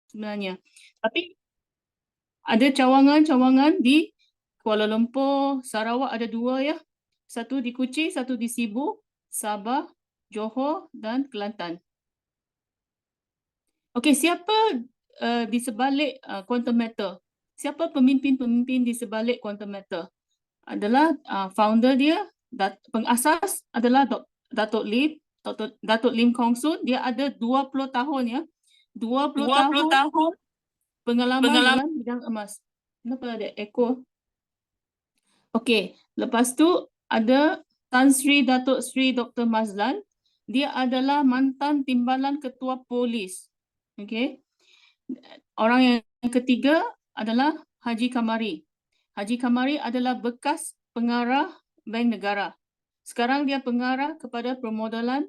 sebenarnya. Tapi ada cawangan-cawangan di Kuala Lumpur, Sarawak ada 2 ya. Satu di Kuching, satu di Sibu, Sabah, Johor dan Kelantan. Okey, siapa di sebalik quantum matter? Siapa pemimpin-pemimpin di sebalik quantum matter? Adalah founder dia, pengasas adalah Datuk Lim, Datuk Lim Kong Soon. Dia ada 20 tahun ya. 20 20 tahun tahun pengalaman pengalaman. dalam bidang emas. Kenapa ada echo? Okey, lepas tu ada Tan Sri Datuk Sri Dr. Mazlan. Dia adalah mantan timbalan ketua polis. Okey. Orang yang ketiga adalah Haji Kamari. Haji Kamari adalah bekas pengarah Bank Negara. Sekarang dia pengarah kepada permodalan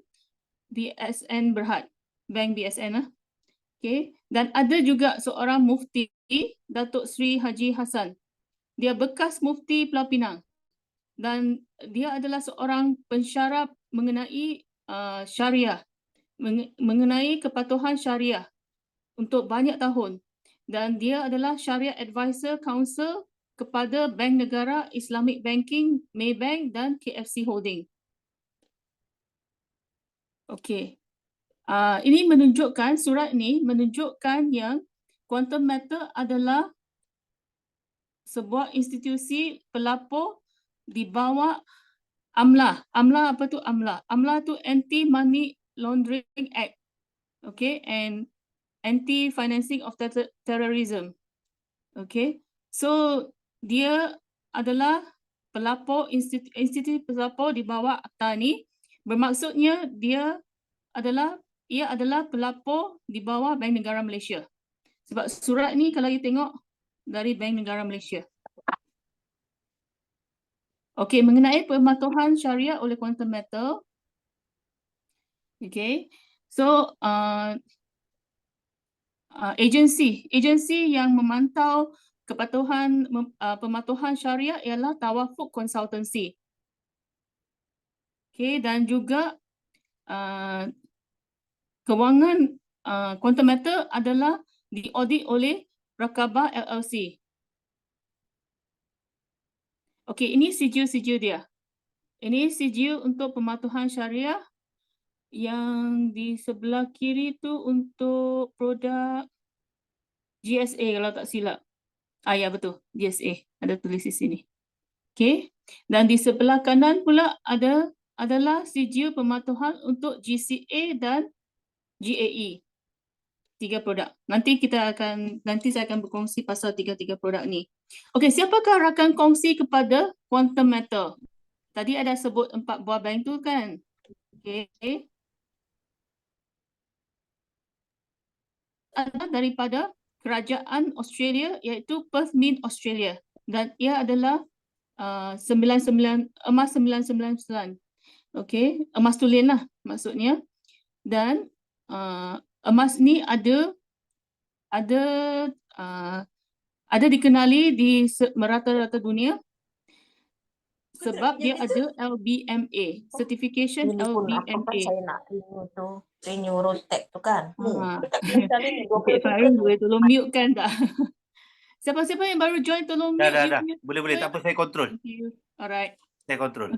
BSN Berhad. Bank BSN. Okay. Dan ada juga seorang mufti, Datuk Sri Haji Hassan. Dia bekas mufti Pulau Pinang. Dan dia adalah seorang pensyarah mengenai syariah, mengenai kepatuhan syariah untuk banyak tahun. Dan dia adalah Syariah Advisor Council kepada Bank Negara, Islamic Banking, Maybank dan KFC Holding. Okey. Ini menunjukkan, surat ini menunjukkan yang quantum matter adalah sebuah institusi pelapor di bawah AMLA. AMLA apa tu AMLA? AMLA tu Anti Money Laundering Act. Okay, and Anti Financing of Terrorism. Okay, so dia adalah pelapor, institusi pelapor di bawah akta ni. Bermaksudnya ia adalah pelapor di bawah Bank Negara Malaysia. Sebab surat ni kalau you tengok dari Bank Negara Malaysia. Okey, mengenai pematuhan syariah oleh quantum matter. Okay, so agensi yang memantau kepatuhan pematuhan syariah ialah Tawafuk Consultancy. Okay, dan juga kewangan quantum matter adalah diaudit oleh Rakabah LLC. Okey, ini sijil-sijil dia. Ini sijil untuk pematuhan syariah. Yang di sebelah kiri tu untuk produk GSA kalau tak silap. Ya betul, GSA. Ada tulis di sini. Okey. Dan di sebelah kanan pula adalah sijil pematuhan untuk GCA dan GAE. 3 produk. Nanti saya akan berkongsi pasal 3 produk ni. Okey, siapakah rakan kongsi kepada quantum matter? Tadi ada sebut 4 buah bank tu kan? Okey. Adalah daripada kerajaan Australia iaitu Perth Mint Australia dan ia adalah 99 emas 999. Okey, emas tulen lah maksudnya. Dan emas ni ada dikenali di merata-rata dunia sebab dia ada LBMA, certification Ini pun apa kan LBMA. saya nak renew road tag tu kan. Okey, Farin boleh tolong mute kan tak? Siapa-siapa yang baru join tolong mute. Dah. Boleh. Tak apa, saya kontrol. Thank you. Alright. Saya kontrol.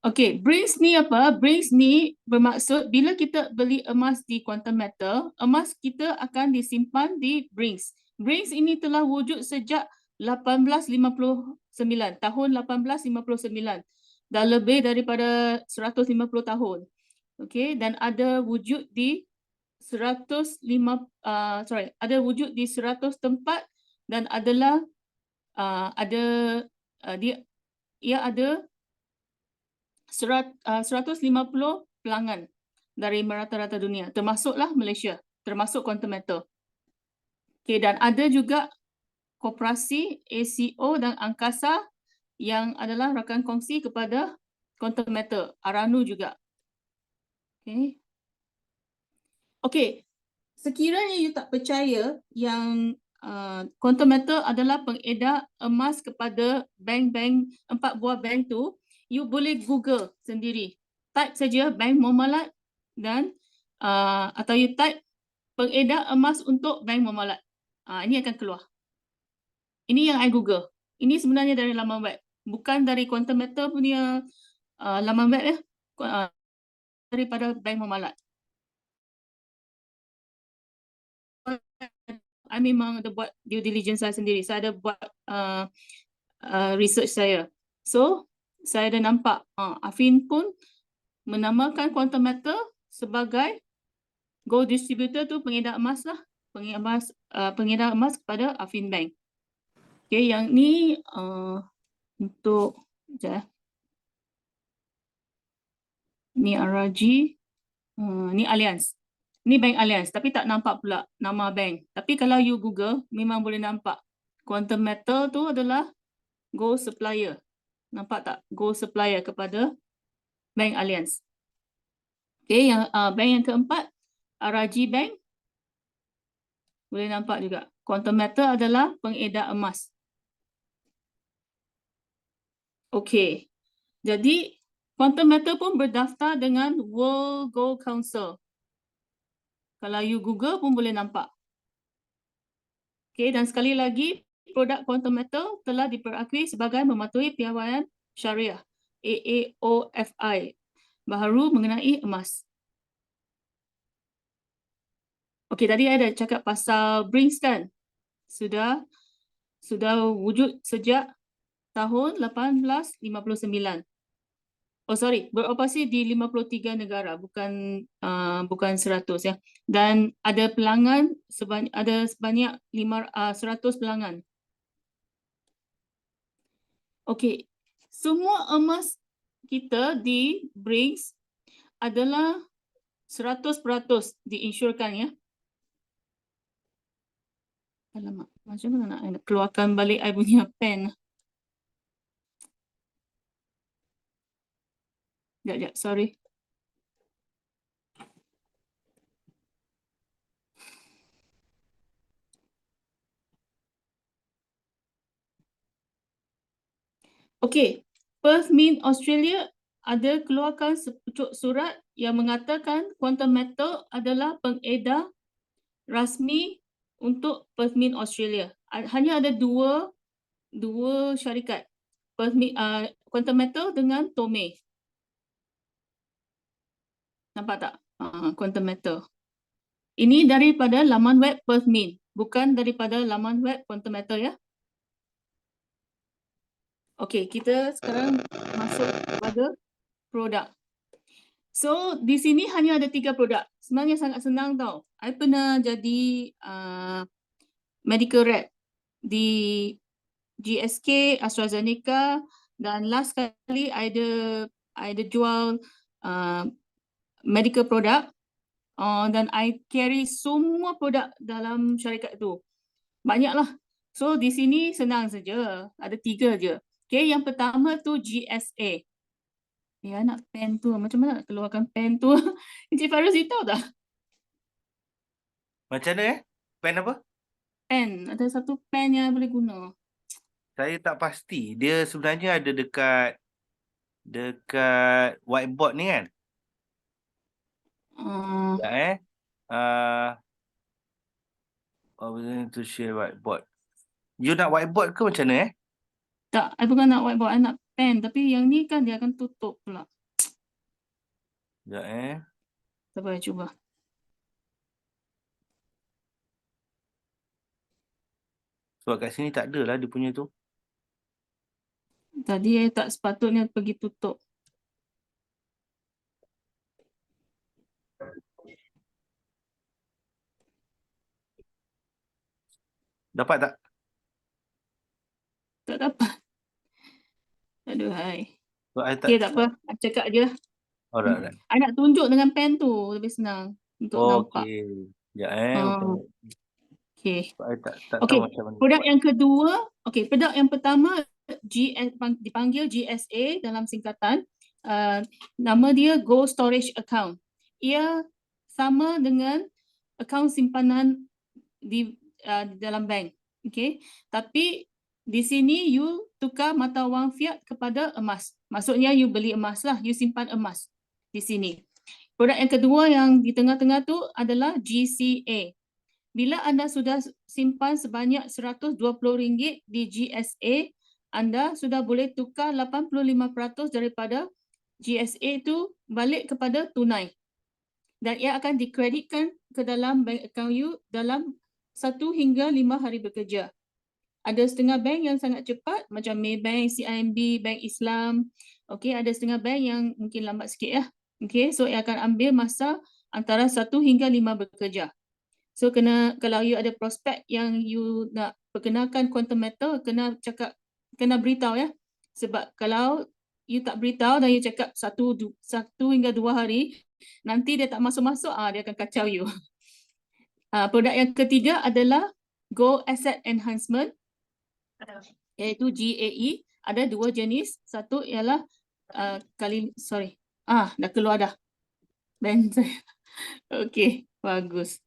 Okey, Brinks ni apa? Brinks ni bermaksud bila kita beli emas di quantum matter, emas kita akan disimpan di Brinks. Brinks ini telah wujud sejak 1859, tahun 1859. Dah lebih daripada 150 tahun. Okey, dan ada wujud di 100 tempat dan adalah ia ada 150 pelanggan dari merata-rata dunia, termasuklah Malaysia, termasuk quantum matter. Okay, dan ada juga koperasi ACO dan Angkasa yang adalah rakan kongsi kepada quantum matter, Aranu juga. Okay, sekiranya you tak percaya yang quantum matter adalah pengedar emas kepada bank-bank, 4 buah bank tu, you boleh Google sendiri. Type saja Bank Muamalat dan atau you type pengedar emas untuk bank muamalat. Ini akan keluar. Ini yang I Google. Ini sebenarnya dari laman web. Bukan dari Quantum Metal punya laman web ya. Daripada bank muamalat. I memang ada buat due diligence saya sendiri. Saya ada buat research saya. So, saya ada nampak Afin pun menamakan Quantum Metal sebagai gold distributor tu pengedar emas lah. Pengedar emas kepada Afin Bank. Okay, yang ni untuk ni RRG, ni Allianz. Ni Bank Allianz tapi tak nampak pula nama bank. Tapi kalau you Google memang boleh nampak. Quantum Metal tu adalah gold supplier. Nampak tak? Gold supplier kepada Bank Allianz. Okay, yang bank yang keempat RRG Bank. Boleh nampak juga. Quantum Metal adalah pengedar emas. Okay. Jadi Quantum Metal pun berdaftar dengan World Gold Council. Kalau you Google pun boleh nampak. Okay, dan sekali lagi, produk Quantum Metal telah diperakui sebagai mematuhi piawaian syariah AAOFI baharu mengenai emas. Okay, tadi ada cakap pasal Brinks kan? Sudah wujud sejak tahun 1859. Oh sorry, beroperasi di 53 negara, bukan 100 ya. Dan ada pelanggan sebanyak 100 pelanggan. Okey, semua emas kita di Brinks adalah 100% diinsurkan ya. Alamak, macam mana nak keluarkan balik I punya pen. Sekejap, sorry. Okey, Perth Mint Australia ada keluarkan sepucuk surat yang mengatakan Quantum Metal adalah pengedar rasmi untuk Perth Mint Australia. Hanya ada dua syarikat, Perth Mint, Quantum Metal dengan Tome. Nampak tak? Quantum Metal. Ini daripada laman web Perth Mint, bukan daripada laman web Quantum Metal ya. Okey, kita sekarang masuk kepada produk. So, di sini hanya ada 3 produk. Sebenarnya sangat senang tau. I pernah jadi medical rep di GSK, AstraZeneca dan last kali I ada jual medical product dan I carry semua produk dalam syarikat itu. Banyaklah. So, di sini senang saja. Ada 3 je. Okay, yang pertama tu GSA. Ya, nak pen tu. Macam mana nak keluarkan pen tu? Encik Faruzi tahu tak? Macam mana Pen apa? Pen. Ada satu pen yang boleh guna. Saya tak pasti. Dia sebenarnya ada dekat whiteboard ni kan? Ya to share whiteboard. You nak whiteboard ke macam mana Tak, I bukan nak whiteboard. I nak pen. Tapi yang ni kan dia akan tutup pula. Sekejap Sabar, cuba. Sebab kat sini tak ada lah dia punya tu. Tadi tak sepatutnya pergi tutup. Dapat tak? Tak dapat. Aduhai. Sebab I tak. Okay, tak apa. I cakap je. Alright. I nak tunjuk dengan pen tu. Lebih senang untuk nampak. Okey. Sekejap Okay. Sebab I tak Okey, tahu macam mana. produk yang kedua, produk yang pertama dipanggil GSA dalam singkatan. Nama dia Gold Storage Account. Ia sama dengan akaun simpanan di dalam bank. Okay. Tapi di sini you tukar mata wang fiat kepada emas. Maksudnya you beli emas lah, you simpan emas di sini. Produk yang kedua yang di tengah-tengah tu adalah GCA. Bila anda sudah simpan sebanyak RM120 di GSA, anda sudah boleh tukar 85% daripada GSA itu balik kepada tunai. Dan ia akan dikreditkan ke dalam bank account you dalam 1 hingga 5 hari bekerja. Ada setengah bank yang sangat cepat macam Maybank, CIMB, Bank Islam. Okey, ada setengah bank yang mungkin lambat sikit ya. Okey, so ia akan ambil masa antara 1 hingga 5 bekerja. So kalau you ada prospek yang you nak perkenalkan quantum metal, kena beritahu ya. Sebab kalau you tak beritahu dan you cakap 1 hingga 2 hari, nanti dia tak masuk-masuk, dia akan kacau you. Produk yang ketiga adalah Gold Asset Enhancement, iaitu GAE. Ada 2 jenis. Satu ialah dah keluar dah. Ben saya. Okey, bagus.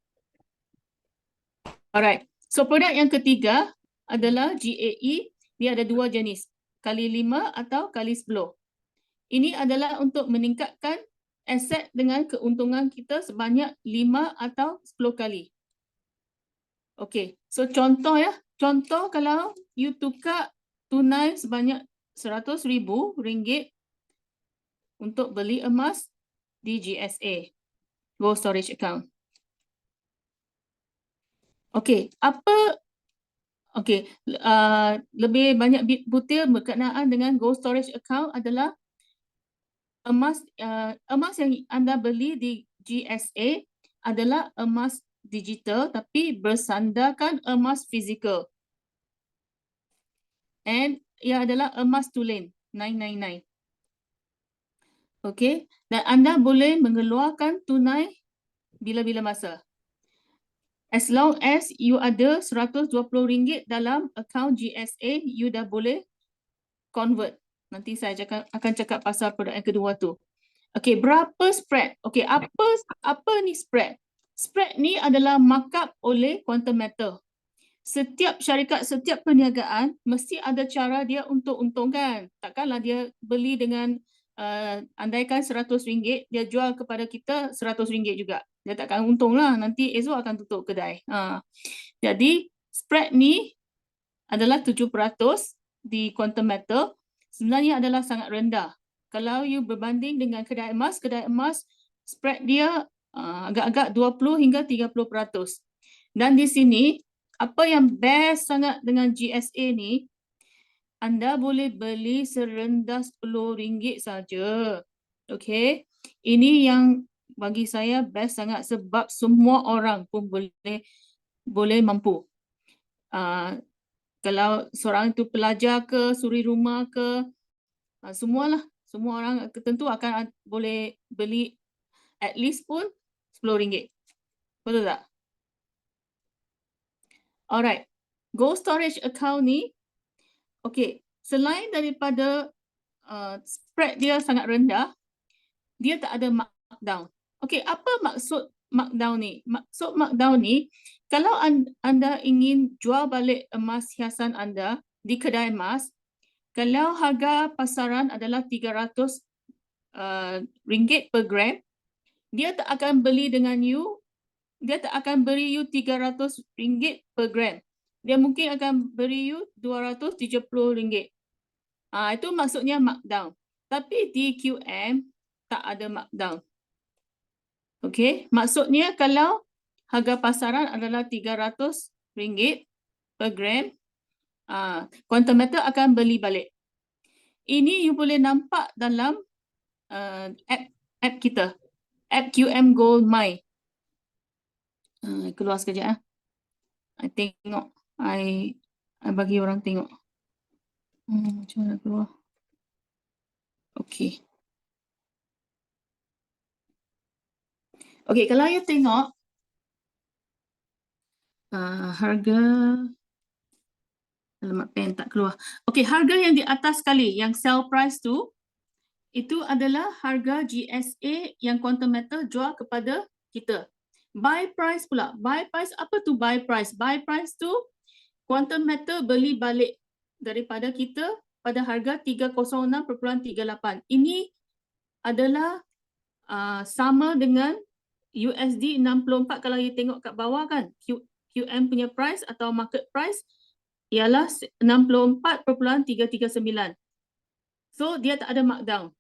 Alright. So produk yang ketiga adalah GAE. Dia ada 2 jenis. Kali 5 atau kali 10. Ini adalah untuk meningkatkan aset dengan keuntungan kita sebanyak 5 atau 10 kali. Okey. So contoh ya. Contoh kalau you tukar tunai sebanyak RM100,000 untuk beli emas di GSA, Gold Storage Account. Okey, lebih banyak detail berkenaan dengan Gold Storage Account adalah emas yang anda beli di GSA adalah emas digital tapi bersandarkan emas fizikal. And ia adalah emas tulen 999. Okey, dan anda boleh mengeluarkan tunai bila-bila masa. As long as you ada RM120 dalam akaun GSA, you dah boleh convert. Nanti saya akan cakap pasal produk yang kedua tu. Okey, berapa spread? Okey, apa ni spread? Spread ni adalah markup oleh Quantum Metal. Setiap syarikat, setiap perniagaan mesti ada cara dia untuk untungkan. Takkanlah dia beli dengan andaikan RM100, dia jual kepada kita RM100 juga. Dia takkan untung lah, nanti esok akan tutup kedai. Jadi spread ni adalah 7% di Quantum Metal. Sebenarnya adalah sangat rendah. Kalau you berbanding dengan kedai emas spread dia agak-agak 20 hingga 30%. Dan di sini apa yang best sangat dengan GSA ni, anda boleh beli serendah RM10 saja. Okey. Ini yang bagi saya best sangat sebab semua orang pun boleh mampu. Kalau seorang itu pelajar ke, suri rumah ke, semualah. Semua orang tentu akan boleh beli at least pun RM10. Betul tak? Alright. Gold Storage Account ni, okey, selain daripada spread dia sangat rendah, dia tak ada markdown. Okey, apa maksud markdown ni? Maksud markdown ni, kalau anda ingin jual balik emas hiasan anda di kedai emas, kalau harga pasaran adalah RM300 per gram, dia tak akan beli dengan you, dia tak akan beri you RM300 per gram. Dia mungkin akan beri you RM270. Itu maksudnya markdown. Tapi di QM tak ada markdown. Okey, maksudnya kalau harga pasaran adalah RM300 per gram, Quantum Metal akan beli balik. Ini you boleh nampak dalam app kita, app QM Gold My. Keluar sekejap. I tengok, I bagi orang tengok. Macam mana keluar? Okey. Okey, kalau you tengok harga, alamat pen tak keluar. Okey, harga yang di atas sekali, yang sell price tu, itu adalah harga GSA yang Quantum Metal jual kepada kita. Buy price pula. Buy price, apa tu buy price? Buy price tu Quantum Metal beli balik daripada kita pada harga 306.38. Ini adalah sama dengan USD 64 kalau you tengok kat bawah kan, QM punya price atau market price ialah 64.339. So dia tak ada markdown.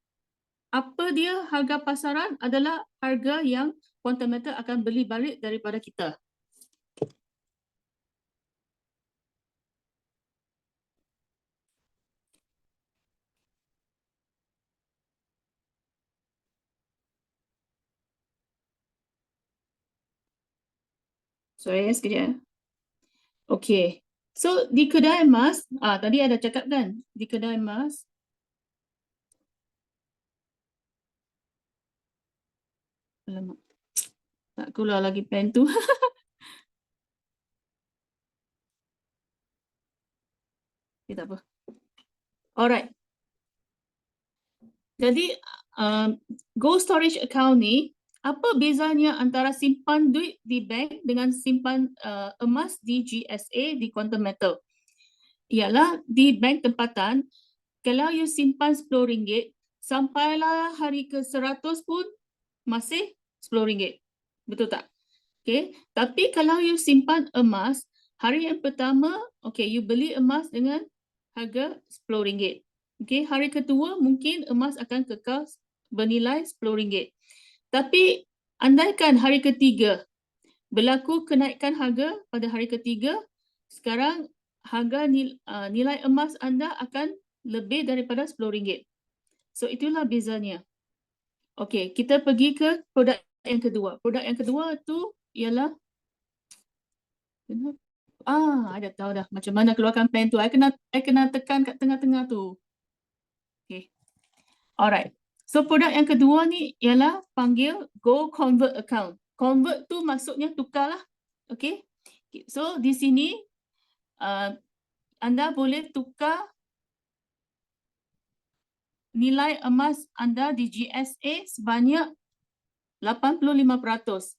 Apa dia harga pasaran adalah harga yang quantum metal akan beli balik daripada kita. Sorry, sekejap. Okay. So di kedai emas, tadi ada cakap kan, di kedai emas, alamak, tak keluar lagi pen tu. Okay, tak apa. Alright. Jadi gold storage account ni, apa bezanya antara simpan duit di bank dengan simpan emas di GSA, di Quantum Metal? Ialah di bank tempatan, kalau you simpan RM10, sampailah hari ke 100 pun masih RM10. Betul tak? Okay. Tapi kalau you simpan emas, hari yang pertama, okay, you beli emas dengan harga RM10. Okay, hari kedua mungkin emas akan kekal bernilai RM10. Tapi andaikan hari ketiga berlaku kenaikan harga pada hari ketiga, sekarang harga nilai emas anda akan lebih daripada RM10. So itulah bezanya. Okey, kita pergi ke produk yang kedua. Produk yang kedua tu ialah I dah tahu dah macam mana keluarkan pen tu. I kena tekan kat tengah-tengah tu. Okey. Alright. So produk yang kedua ni ialah panggil Go Convert Account. Convert tu maksudnya tukar lah. Okey. So di sini anda boleh tukar nilai emas anda di GSA sebanyak 85%.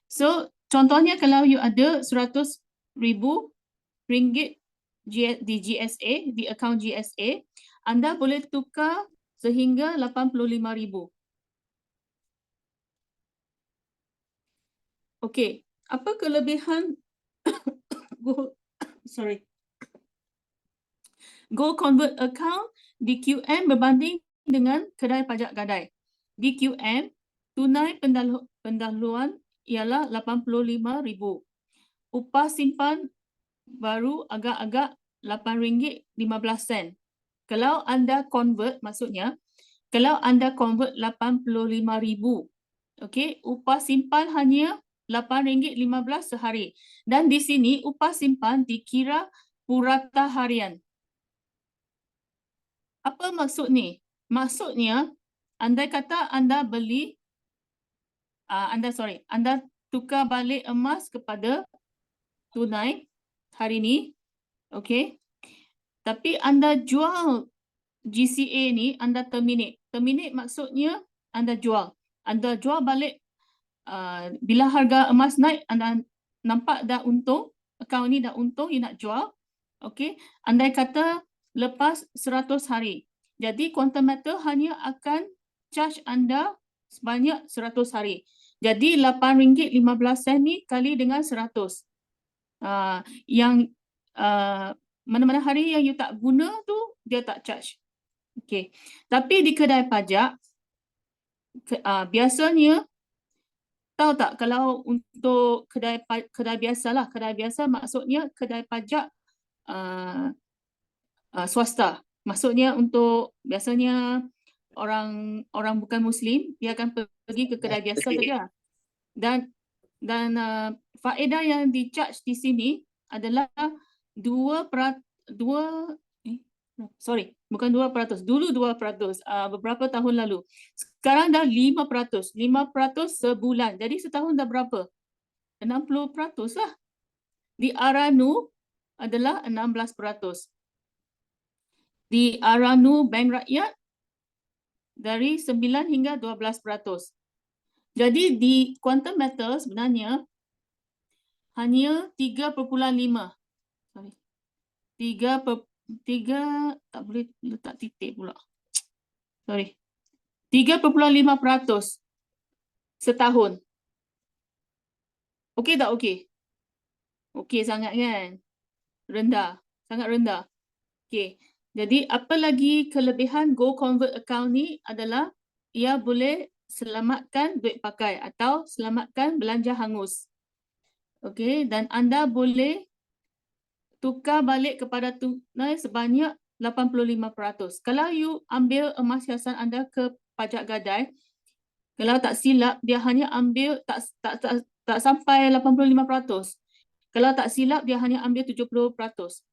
So contohnya kalau you ada RM100,000 di GSA, di akaun GSA, anda boleh tukar sehingga RM85,000. Okey, apa kelebihan Go Convert Account di QM berbanding dengan kedai pajak gadai? Di QM, tunai pendahuluan ialah RM85,000. Upah simpan baru agak-agak RM8.15. Kalau anda convert, maksudnya kalau anda convert RM85,000, okey, upah simpan hanya RM8.15 sehari. Dan di sini upah simpan dikira purata harian. Apa maksud ni? Maksudnya, andai kata anda beli, anda tukar balik emas kepada tunai hari ni, okey. Tapi anda jual GCA ni, anda terminate. Terminate maksudnya anda jual. Anda jual balik bila harga emas naik, anda nampak dah untung, akaun ni dah untung, you nak jual. Okey, andai kata lepas 100 hari. Jadi Quantum Metal hanya akan charge anda sebanyak 100 hari. Jadi RM8.15 ni kali dengan 100. Yang mana-mana hari yang you tak guna tu, dia tak charge. Okey. Tapi di kedai pajak, biasanya, tahu tak kalau untuk kedai biasa lah, kedai biasa maksudnya kedai pajak swasta. Maksudnya untuk biasanya orang bukan Muslim, dia akan pergi ke kedai biasa saja. Dan faedah yang di-charge di sini adalah 2%, bukan 2%, dulu 2%, beberapa tahun lalu. Sekarang dah 5%, 5% sebulan. Jadi setahun dah berapa? 60% lah. Di Aranu adalah 16%. Di Aranu Bank Rakyat dari 9 hingga 12%. Jadi di Quantum Metal sebenarnya hanya 3.5. Sorry. 3 tak boleh letak titik pula. Sorry. 3.5%. setahun. Okey tak okey? Okey sangat kan? Rendah, sangat rendah. Okey. Jadi apa lagi kelebihan Go Convert account ni adalah ia boleh selamatkan duit pakai atau selamatkan belanja hangus. Okey, dan anda boleh tukar balik kepada tunai sebanyak 85%. Kalau you ambil emas hiasan anda ke pajak gadai, kalau tak silap dia hanya ambil tak sampai 85%. Kalau tak silap dia hanya ambil 70%.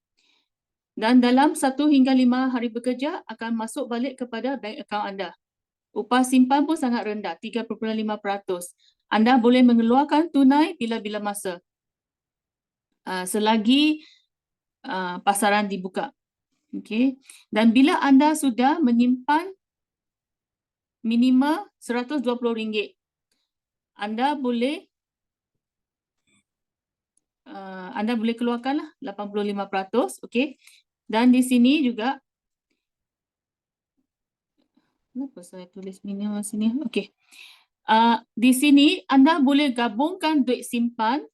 Dan dalam 1 hingga 5 hari bekerja akan masuk balik kepada bank akaun anda. Upah simpan pun sangat rendah, 3.5%. Anda boleh mengeluarkan tunai bila-bila masa. Selagi pasaran dibuka. Okey. Dan bila anda sudah menyimpan minimal RM120, anda boleh keluarkanlah 85%, okey. Dan di sini juga kenapa saya tulis minimal sini? Okey. Di sini anda boleh gabungkan duit simpan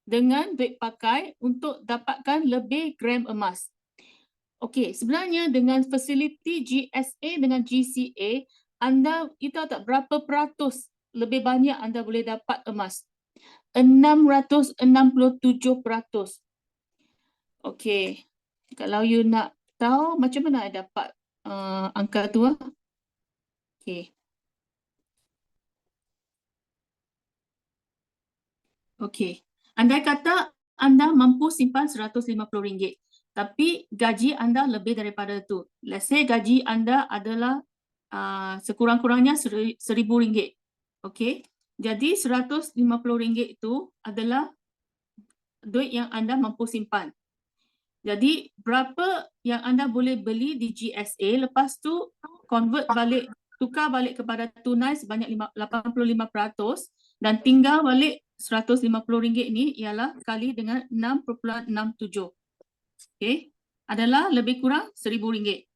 dengan duit pakai untuk dapatkan lebih gram emas. Okey, sebenarnya dengan fasiliti GSA dengan GCA, anda you tahu tak berapa peratus lebih banyak anda boleh dapat emas? 667%. Okey, kalau you nak tahu macam mana I dapat angka tu? Okey. Okey, andai kata anda mampu simpan RM150, tapi gaji anda lebih daripada itu. Let's say gaji anda adalah sekurang-kurangnya RM1,000. Okey, jadi RM150 itu adalah duit yang anda mampu simpan. Jadi berapa yang anda boleh beli di GSA, lepas tu tukar balik kepada tunai sebanyak 85% dan tinggal balik RM150 ni ialah kali dengan 6.67. Okey, adalah lebih kurang RM1,000.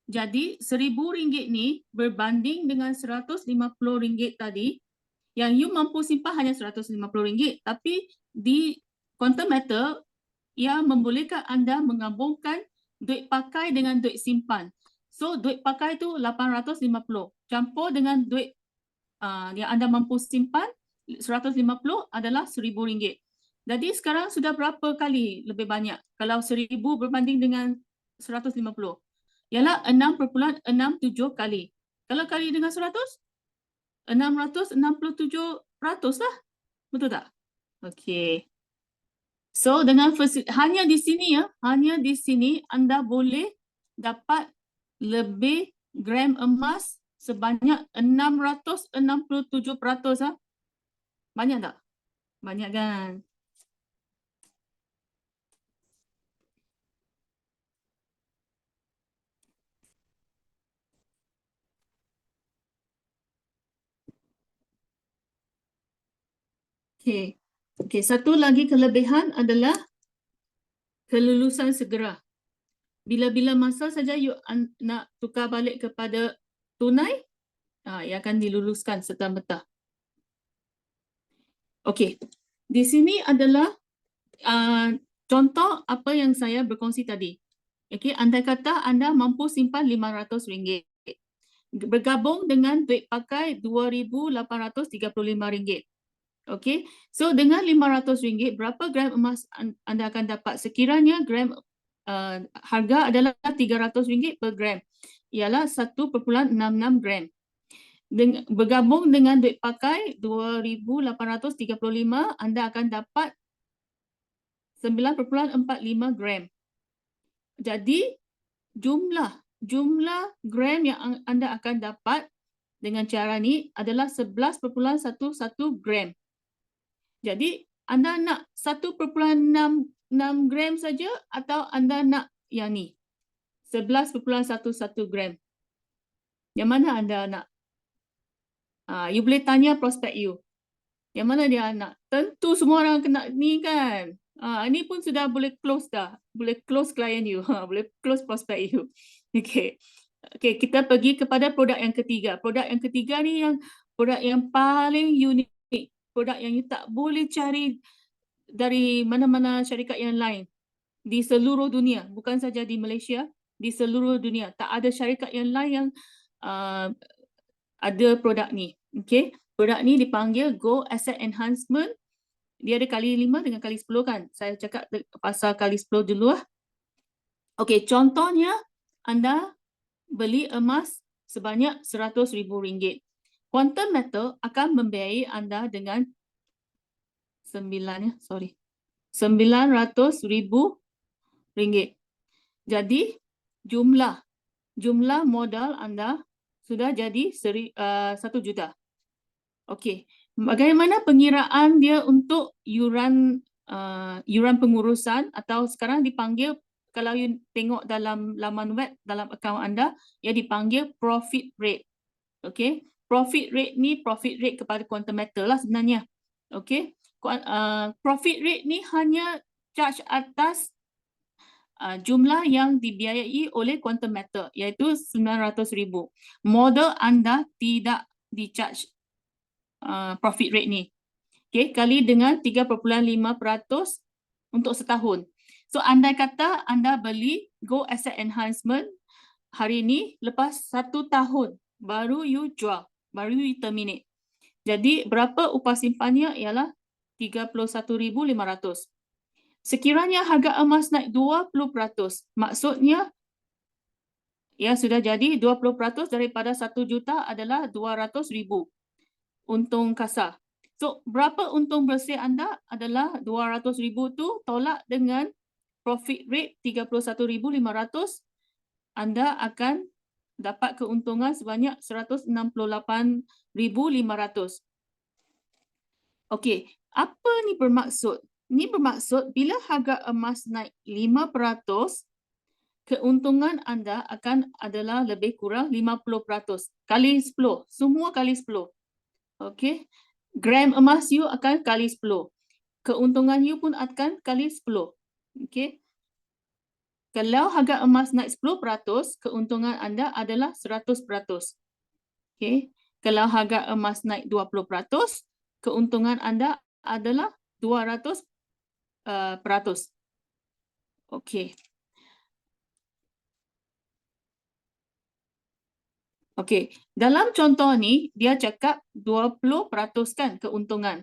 Jadi RM1,000 ni berbanding dengan RM150 tadi, yang you mampu simpan hanya RM150, tapi di Quantum Metal ia membolehkan anda menggabungkan duit pakai dengan duit simpan. So duit pakai tu 850 campur dengan duit yang anda mampu simpan 150 adalah RM1,000. Jadi sekarang sudah berapa kali lebih banyak? Kalau 1,000 berbanding dengan 150, ialah 6.67 kali. Kalau kali dengan 100, 667% lah. Betul tak? Okey. So dengan hanya di sini anda boleh dapat lebih gram emas sebanyak 667%. Banyak tak? Banyak kan? Okey. Okey, satu lagi kelebihan adalah kelulusan segera. Bila-bila masa saja you nak tukar balik kepada tunai, ia akan diluluskan serta-merta. Okey, di sini adalah contoh apa yang saya berkongsi tadi. Okey, andai kata anda mampu simpan RM500, bergabung dengan duit pakai RM2,835. Okey, so dengan RM500, berapa gram emas anda akan dapat? Sekiranya harga adalah RM300 per gram, ialah 1.66 gram. Bergabung dengan duit pakai RM2,835, anda akan dapat 9.45 gram. Jadi jumlah gram yang anda akan dapat dengan cara ni adalah 11.11 gram. Jadi anda nak 1.66 gram saja atau anda nak yang ni 11.11 gram? Yang mana anda nak? You boleh tanya prospek you. Yang mana dia nak? Tentu semua orang kena ni kan. Ini pun sudah boleh close dah. Boleh close klien you. Boleh close prospek you. Okay. Okay, kita pergi kepada produk yang ketiga. Produk yang ketiga ni yang produk yang paling unik, produk yang you tak boleh cari dari mana-mana syarikat yang lain di seluruh dunia, bukan saja di Malaysia, di seluruh dunia. Tak ada syarikat yang lain yang ada produk ni. Okay, produk ni dipanggil Go Asset Enhancement. Dia ada kali 5 dengan kali 10 kan. Saya cakap pasal kali 10 dulu lah. Okay, contohnya anda beli emas sebanyak RM100,000. Quantum Metal akan membiayai anda dengan RM900,000. Jadi jumlah modal anda sudah jadi 1 juta. Okey, bagaimana pengiraan dia untuk yuran pengurusan atau sekarang dipanggil, kalau you tengok dalam laman web, dalam akaun anda, ia dipanggil profit rate. Okey, profit rate ni profit rate kepada Quantum Metal lah sebenarnya. Okey, profit rate ni hanya charge atas jumlah yang dibiayai oleh Quantum Metal, iaitu RM900,000. Modal anda tidak di-charge profit rate ni. Okay, kali dengan 3.5% untuk setahun. So andai kata anda beli Go Asset Enhancement hari ni, lepas 1 tahun baru you jual, baru you terminate. Jadi berapa upah simpannya ialah RM31,500. Sekiranya harga emas naik 20%, maksudnya ia sudah jadi 20% daripada 1 juta adalah 200,000 untung kasar. So berapa untung bersih anda adalah 200,000 tu tolak dengan profit rate 31,500, anda akan dapat keuntungan sebanyak 168,500. Okey, apa ni bermaksud? Ni bermaksud bila harga emas naik 5%, keuntungan anda akan adalah lebih kurang 50%. Kali 10, semua kali 10. Okey, gram emas you akan kali 10. Keuntungan you pun akan kali 10. Okey. Kalau harga emas naik 10%, keuntungan anda adalah 100%. Okey. Kalau harga emas naik 20%, keuntungan anda adalah 200%. Okey. Okey, dalam contoh ni dia cakap 20% kan keuntungan.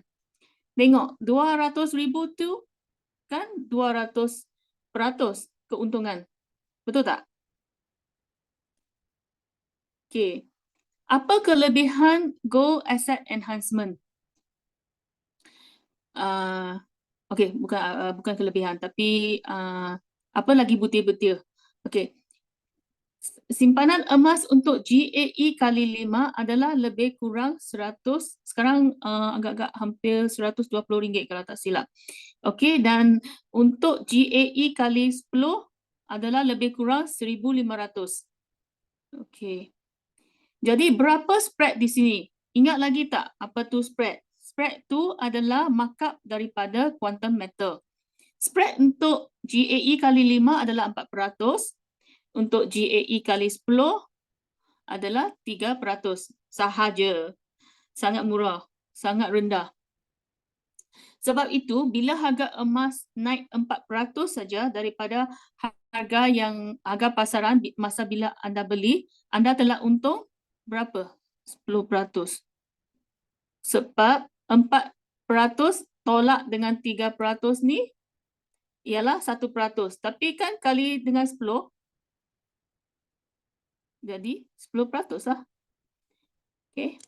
Tengok 200,000 tu kan 200% keuntungan. Betul tak? Okey. Apa kelebihan Go Asset Enhancement? Okey, bukan kelebihan tapi apa lagi butir-butir. Okey. Simpanan emas untuk GAE kali 5 adalah lebih kurang 100, sekarang agak-agak hampir RM120 kalau tak silap. Okey, dan untuk GAE kali 10 adalah lebih kurang 1,500. Okey. Jadi berapa spread di sini? Ingat lagi tak apa tu spread? Spread tu adalah markup daripada Quantum Metal. Spread untuk GAE kali 5 adalah 4%. Untuk GAE kali 10 adalah 3% sahaja. Sangat murah, sangat rendah. Sebab itu bila harga emas naik 4% saja daripada harga pasaran masa bila anda beli, anda telah untung berapa? 10%. Sebab 4% tolak dengan 3% ni ialah 1%. Tapi kan kali dengan 10, jadi 10% lah. Okay.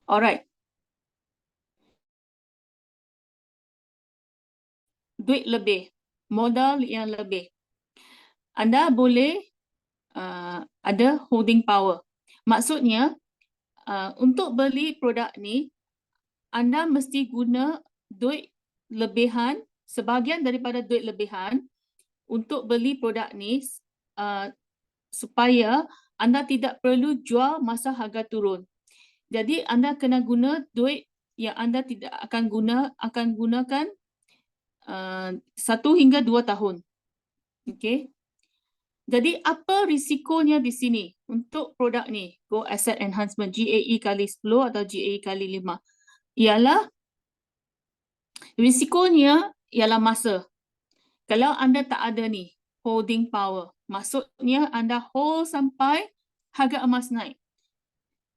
Alright. Duit lebih, modal yang lebih. Anda boleh ada holding power. Maksudnya, untuk beli produk ni, anda mesti guna duit lebihan, sebahagian daripada duit lebihan untuk beli produk ni supaya anda tidak perlu jual masa harga turun. Jadi anda kena guna duit yang anda tidak akan gunakan 1 hingga 2 tahun. Okey. Jadi apa risikonya di sini? untuk produk ni, Go Asset Enhancement, GAE kali 10 atau GAE kali 5, ialah risikonya ialah masa. Kalau anda tak ada ni, holding power, maksudnya anda hold sampai harga emas naik.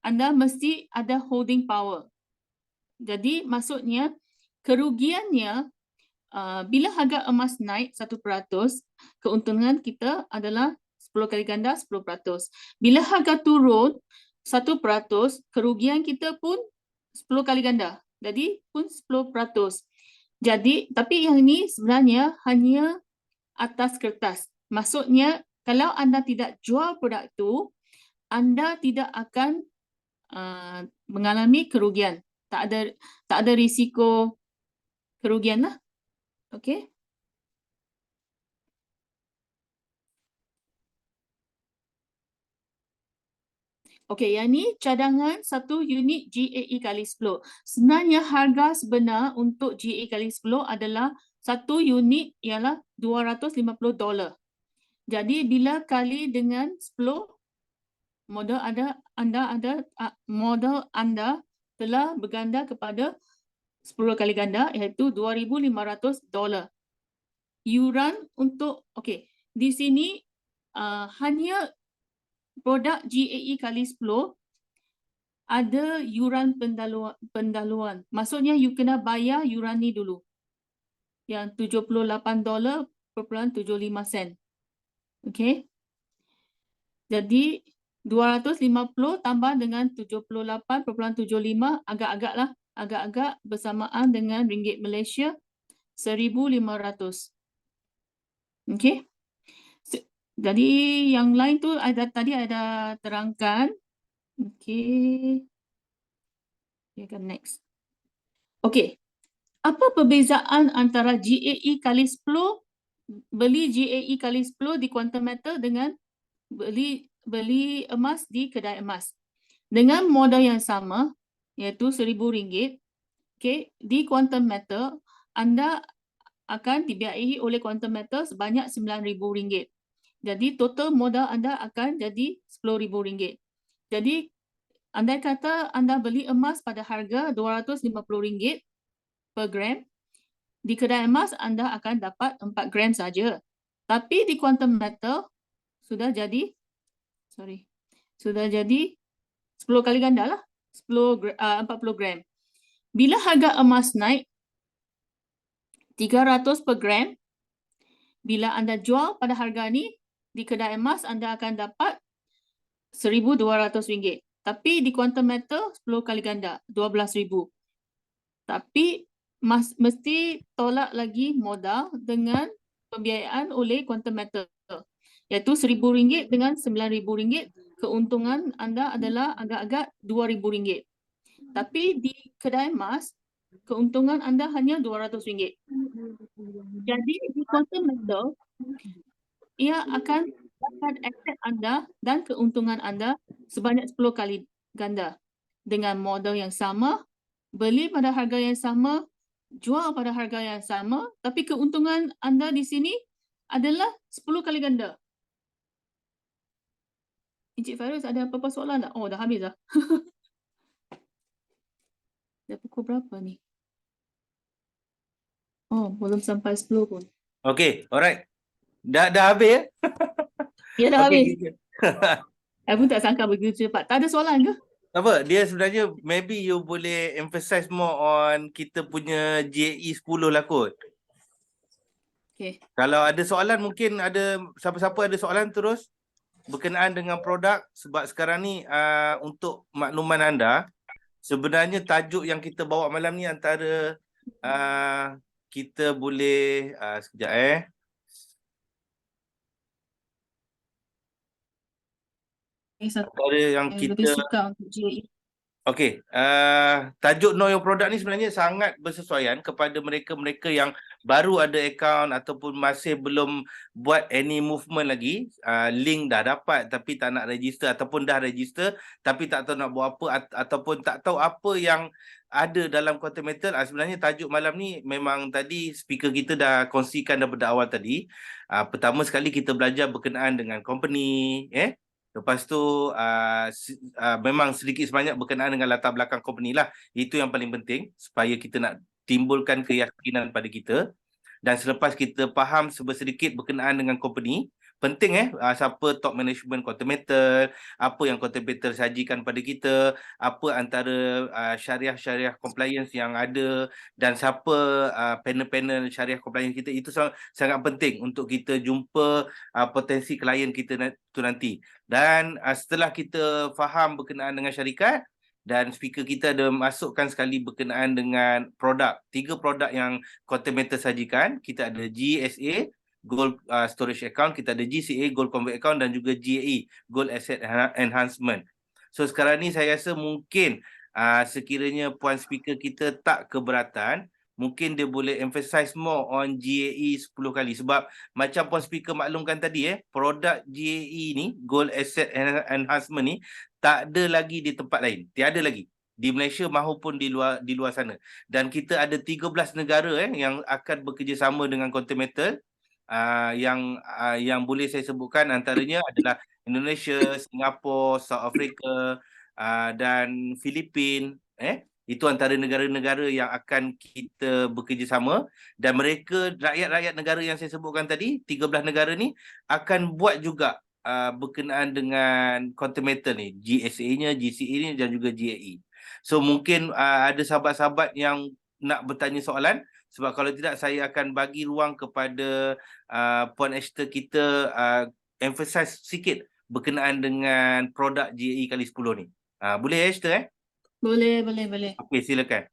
Anda mesti ada holding power. Jadi maksudnya kerugiannya bila harga emas naik 1%, keuntungan kita adalah 10 kali ganda 10%. Bila harga turun 1%, kerugian kita pun 10 kali ganda. Jadi pun 10%. Jadi tapi yang ini sebenarnya hanya atas kertas. Maksudnya kalau anda tidak jual produk tu, anda tidak akan mengalami kerugian. Tak ada risiko kerugian lah. Okey. Okey, yang ni cadangan 1 unit GAE kali 10. Sebenarnya harga sebenar untuk GAE kali 10 adalah 1 unit ialah $250. Jadi bila kali dengan 10, modal anda telah berganda kepada 10 kali ganda, iaitu $2,500. Yuran untuk, okey, di sini hanya produk GAE kali 10 ada yuran pendahuluan. Maksudnya you kena bayar yuran ni dulu. Yang $78.75. Okey. Jadi 250 tambah dengan 78.75 agak-agak bersamaan dengan ringgit Malaysia 1,500. Okey. Jadi yang lain tu tadi ada terangkan. Okey. Kita akan next. Okey. Apa perbezaan antara GAE kali 10, beli GAE kali 10 di Quantum Metal dengan beli emas di kedai emas? Dengan modal yang sama, iaitu RM1,000, okey, di Quantum Metal anda akan dibiayai oleh Quantum Metal sebanyak RM9,000. Jadi total modal anda akan jadi RM10,000. Jadi andai kata anda beli emas pada harga RM250 per gram, di kedai emas anda akan dapat 4 gram saja. Tapi di Quantum Metal sudah jadi 10 kali ganda lah, 40 gram. Bila harga emas naik 300 per gram, bila anda jual pada harga ni, di kedai emas anda akan dapat RM1,200. Tapi di Quantum Metal 10 kali ganda, 12,000. Tapi mesti tolak lagi modal dengan pembiayaan oleh Quantum Metal, iaitu RM1,000 dengan RM9,000. Keuntungan anda adalah agak-agak RM2,000. Tapi di kedai emas, keuntungan anda hanya RM200. Jadi di Quantum Metal, ia akan dapat aset anda dan keuntungan anda sebanyak 10 kali ganda dengan modal yang sama, beli pada harga yang sama, jual pada harga yang sama, tapi keuntungan anda di sini adalah 10 kali ganda. Encik Fairuz, ada apa-apa soalan tak? Oh, dah habis dah. Dah pukul berapa ni? Oh, belum sampai 10 pun. Okay, alright. Dah habis ya? Ya, dah habis. Okay. Saya pun tak sangka begitu cepat. Tak ada soalan ke? Apa? Dia sebenarnya maybe you boleh emphasize more on kita punya GAE 10 lah kot. Okay. Kalau ada soalan mungkin ada siapa-siapa ada soalan terus berkenaan dengan produk, sebab sekarang ni untuk makluman anda, sebenarnya tajuk yang kita bawa malam ni antara kita boleh sekejap antara yang lebih kita suka untuk GAE. okey, tajuk Know Your Product ni sebenarnya sangat bersesuaian kepada mereka-mereka yang baru ada akaun ataupun masih belum buat any movement lagi. Link dah dapat tapi tak nak register, ataupun dah register tapi tak tahu nak buat apa, ataupun tak tahu apa yang ada dalam Quantum Metal. Sebenarnya tajuk malam ni memang tadi speaker kita dah kongsikan daripada awal tadi. Pertama sekali kita belajar berkenaan dengan company, Lepas tu memang sedikit sebanyak berkenaan dengan latar belakang company lah. Itu yang paling penting supaya kita nak timbulkan keyakinan pada kita. Dan selepas kita faham sedikit berkenaan dengan company, penting siapa top management Quantum Metal, apa yang Quantum Metal sajikan pada kita, apa antara syariah-syariah compliance yang ada, dan siapa panel-panel syariah compliance kita. Itu sangat penting untuk kita jumpa potensi klien kita tu nanti. Dan setelah kita faham berkenaan dengan syarikat, dan speaker kita ada masukkan sekali berkenaan dengan produk. 3 produk yang Quantum Metal sajikan. Kita ada GSA, Gold Storage Account, kita ada GCA, Gold Convert Account, dan juga GAE, Gold Asset Enhancement. So sekarang ni saya rasa mungkin sekiranya puan speaker kita tak keberatan, mungkin dia boleh emphasize more on GAE 10 kali. Sebab macam puan speaker maklumkan tadi, produk GAE ni, Gold Asset Enhancement ni, tak ada lagi di tempat lain. Tiada lagi di Malaysia maupun di luar sana. Dan kita ada 13 negara yang akan bekerjasama dengan Quantum Metal. Yang boleh saya sebutkan antaranya adalah Indonesia, Singapura, South Africa, dan Filipina. Itu antara negara-negara yang akan kita bekerjasama, dan mereka, rakyat-rakyat negara yang saya sebutkan tadi, 13 negara ni akan buat juga berkenaan dengan Quantum Metal ni, GSA-nya, GCA-nya, dan juga GAE. So mungkin ada sahabat-sahabat yang nak bertanya soalan, sebab kalau tidak saya akan bagi ruang kepada Puan Esther kita emphasize sikit berkenaan dengan produk GAE kali 10 ni. Boleh Esther? Boleh. Okey, silakan.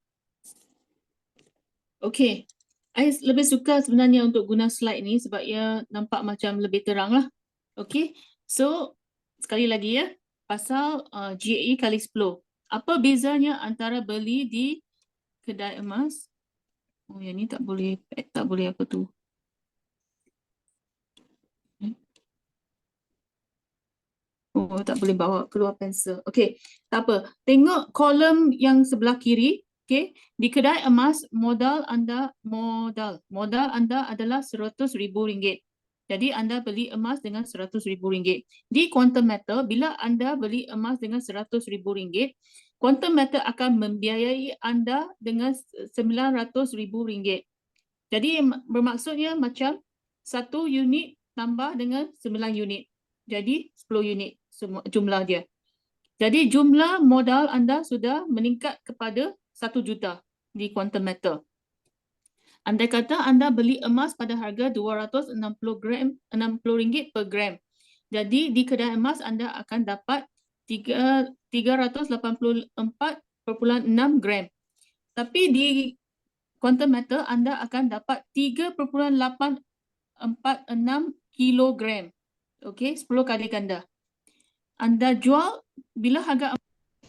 Okay. I lebih suka sebenarnya untuk guna slide ni sebab ia nampak macam lebih terang lah. Okay. So, sekali lagi pasal GAE kali 10. Apa bezanya antara beli di kedai emas? Oh, yang ni tak boleh apa tu. Oh, tak boleh bawa keluar pensel. Okay, tak apa. Tengok kolom yang sebelah kiri. Okay, di kedai emas modal anda adalah RM100,000. Jadi anda beli emas dengan RM100,000. Di Quantum Metal, bila anda beli emas dengan RM100,000, Quantum Metal akan membiayai anda dengan RM900,000. Jadi bermaksudnya macam 1 unit tambah dengan 9 unit. Jadi 10 unit jumlah dia. Jadi jumlah modal anda sudah meningkat kepada 1 juta di Quantum Metal. Andai kata anda beli emas pada harga RM260 per gram. Jadi di kedai emas anda akan dapat 384.6 gram. Tapi di Quantum Metal anda akan dapat 3.846 kilogram. Okey, 10 kali ganda. Anda jual bila harga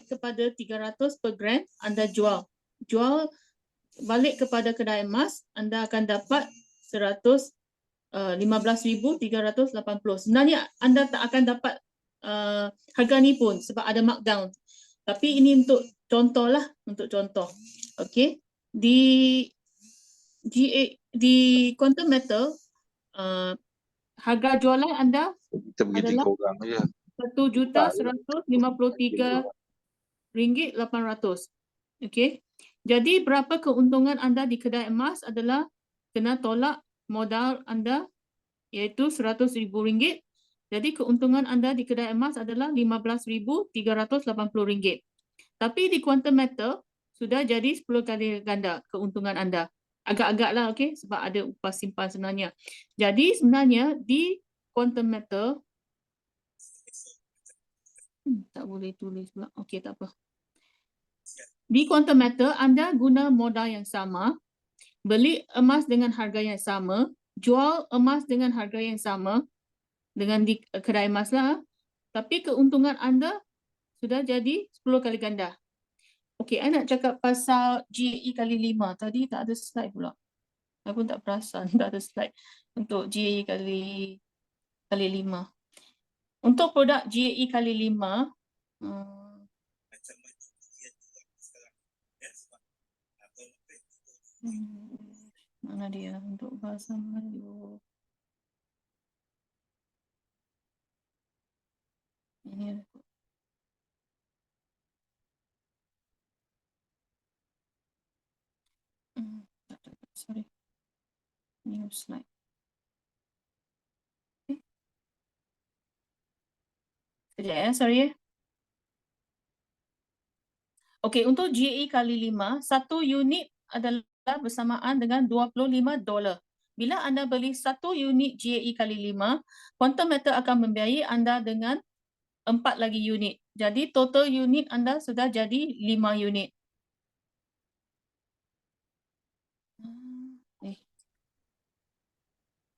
kepada 300 per gram, anda jual balik kepada kedai emas, anda akan dapat 15,380. Sebenarnya anda tak akan dapat harga ni pun sebab ada markdown. Tapi ini untuk contoh lah, Okey. Di Quantum Metal, harga jualan anda Kita pergi adalah 3 orang je. RM1,153,800. Okey. Jadi berapa keuntungan anda di kedai emas adalah kena tolak modal anda iaitu RM100,000. Jadi keuntungan anda di kedai emas adalah RM15,380. Tapi di Quantum Metal sudah jadi 10 kali ganda keuntungan anda. Agak-agak lah, okey, sebab ada upah simpan sebenarnya. Jadi sebenarnya di Quantum Metal tak boleh tulis pula. Okey, tak apa. Di Quantum Metal, anda guna modal yang sama, beli emas dengan harga yang sama, jual emas dengan harga yang sama dengan di kedai emas lah. Tapi keuntungan anda sudah jadi 10 kali ganda. Okey, saya nak cakap pasal GAE kali 5. Tadi tak ada slide pula. Saya pun tak perasan tak ada slide untuk GAE kali 5. Untuk produk GAE kali 5, mana dia untuk bahasa Melayu? Ini sorry. New slide. Okay. Sekejap ya, sorry ya. Okey, untuk GAE kali 5, satu unit adalah bersamaan dengan $25. Bila anda beli satu unit GAE kali 5, Quantum Metal akan membiayai anda dengan 4 lagi unit. Jadi total unit anda sudah jadi 5 unit.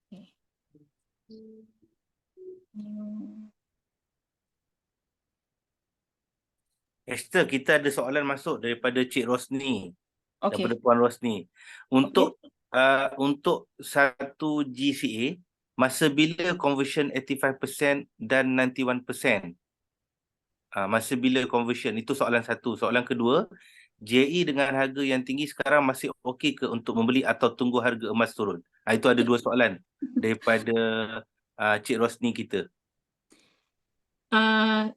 Okay. Esther, kita ada soalan masuk daripada Cik Rosni, daripada Okay. Puan Rosni. Untuk satu GCA, masa bila conversion 85% dan 91%? Masa bila conversion? Itu soalan satu. Soalan kedua, JE dengan harga yang tinggi sekarang masih okey ke untuk membeli atau tunggu harga emas turun? Itu ada dua soalan daripada Cik Rosni kita.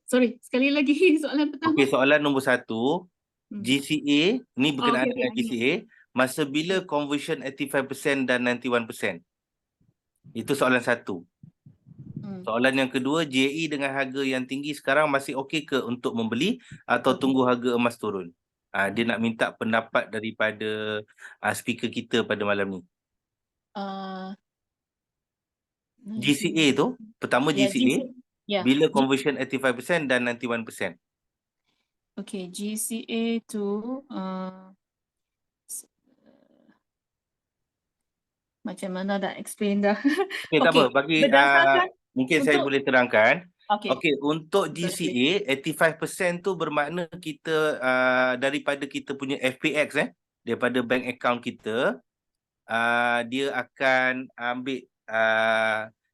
Sorry, sekali lagi soalan pertama. Okey, soalan nombor satu, GCA, ni berkenaan okey, dengan okey. GCA, masa bila conversion 85% dan 91%? Itu soalan satu. Soalan yang kedua, JE dengan harga yang tinggi sekarang masih okey ke untuk membeli atau tunggu harga emas turun? Dia nak minta pendapat daripada speaker kita pada malam ni. GCA tu, pertama Ya, GCA, ya. bila conversion 85% dan 91%? Okay, GCA tu macam mana dah explain dah. Okey, tak apa. Bagi berdasarkan mungkin saya untuk- boleh terangkan. Okay. Okey, untuk Betul, GCA 85% tu bermakna kita daripada kita punya FPX daripada bank account kita, dia akan ambil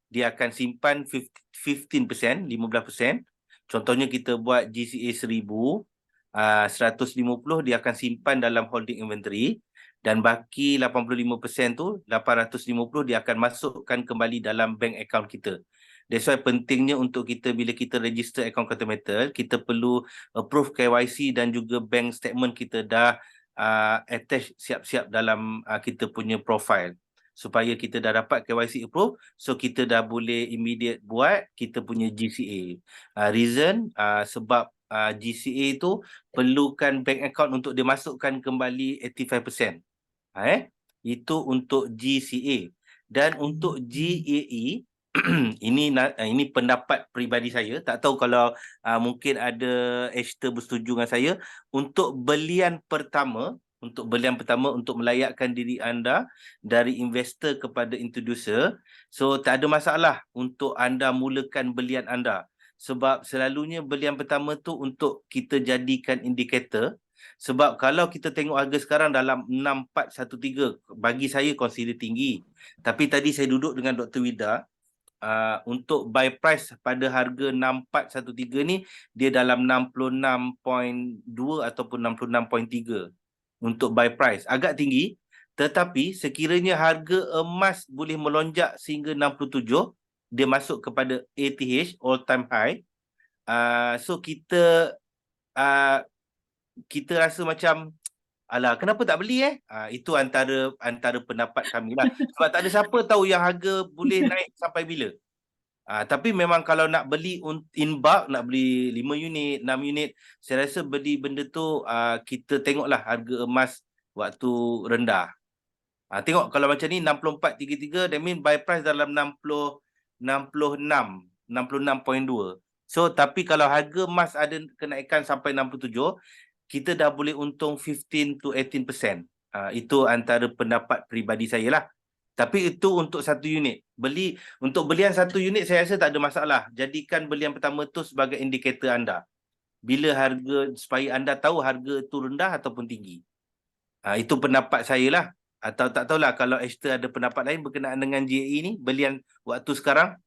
dia akan simpan 15%. Contohnya kita buat GCA 1000, 150 dia akan simpan dalam holding inventory, dan baki 85% tu, 850 dia akan masukkan kembali dalam bank account kita. That's why pentingnya untuk kita bila kita register account Quantum Metal, kita perlu approve KYC dan juga bank statement kita dah attach siap-siap dalam kita punya profile, supaya kita dah dapat KYC approve, so kita dah boleh immediate buat kita punya GCA. Reason sebab GCA tu perlukan bank account untuk dimasukkan kembali 85%. Itu untuk GCA. Dan untuk GAE, ini pendapat peribadi saya, tak tahu kalau mungkin ada Esther bersetuju dengan saya. Untuk belian pertama untuk melayakkan diri anda dari investor kepada introducer, so tak ada masalah untuk anda mulakan belian anda, sebab selalunya belian pertama tu untuk kita jadikan indikator. Sebab kalau kita tengok harga sekarang dalam 6413, bagi saya consider tinggi. Tapi tadi saya duduk dengan Dr. Wida, untuk buy price pada harga 6413 ni, dia dalam 66.2 ataupun 66.3 untuk buy price. Agak tinggi, tetapi sekiranya harga emas boleh melonjak sehingga 67, dia masuk kepada ATH, all time high. So kita rasa macam, alah, kenapa tak beli itu antara pendapat kami lah. Sebab tak ada siapa tahu yang harga boleh naik sampai bila. Tapi memang kalau nak beli in bulk, nak beli 5 unit, 6 unit, saya rasa beli benda tu kita tengoklah harga emas waktu rendah. Tengok kalau macam ni 6433, that mean buy price dalam 66.2. So tapi kalau harga emas ada kenaikan sampai 67, kita dah boleh untung 15 to 18%. Itu antara pendapat peribadi saya lah. Tapi itu untuk satu unit. Untuk belian satu unit, saya rasa tak ada masalah. Jadikan belian pertama tu sebagai indikator anda. Bila harga, supaya anda tahu harga tu rendah ataupun tinggi. Itu pendapat saya lah. Atau tak tahulah kalau Esther ada pendapat lain berkenaan dengan GAE ni, belian waktu sekarang.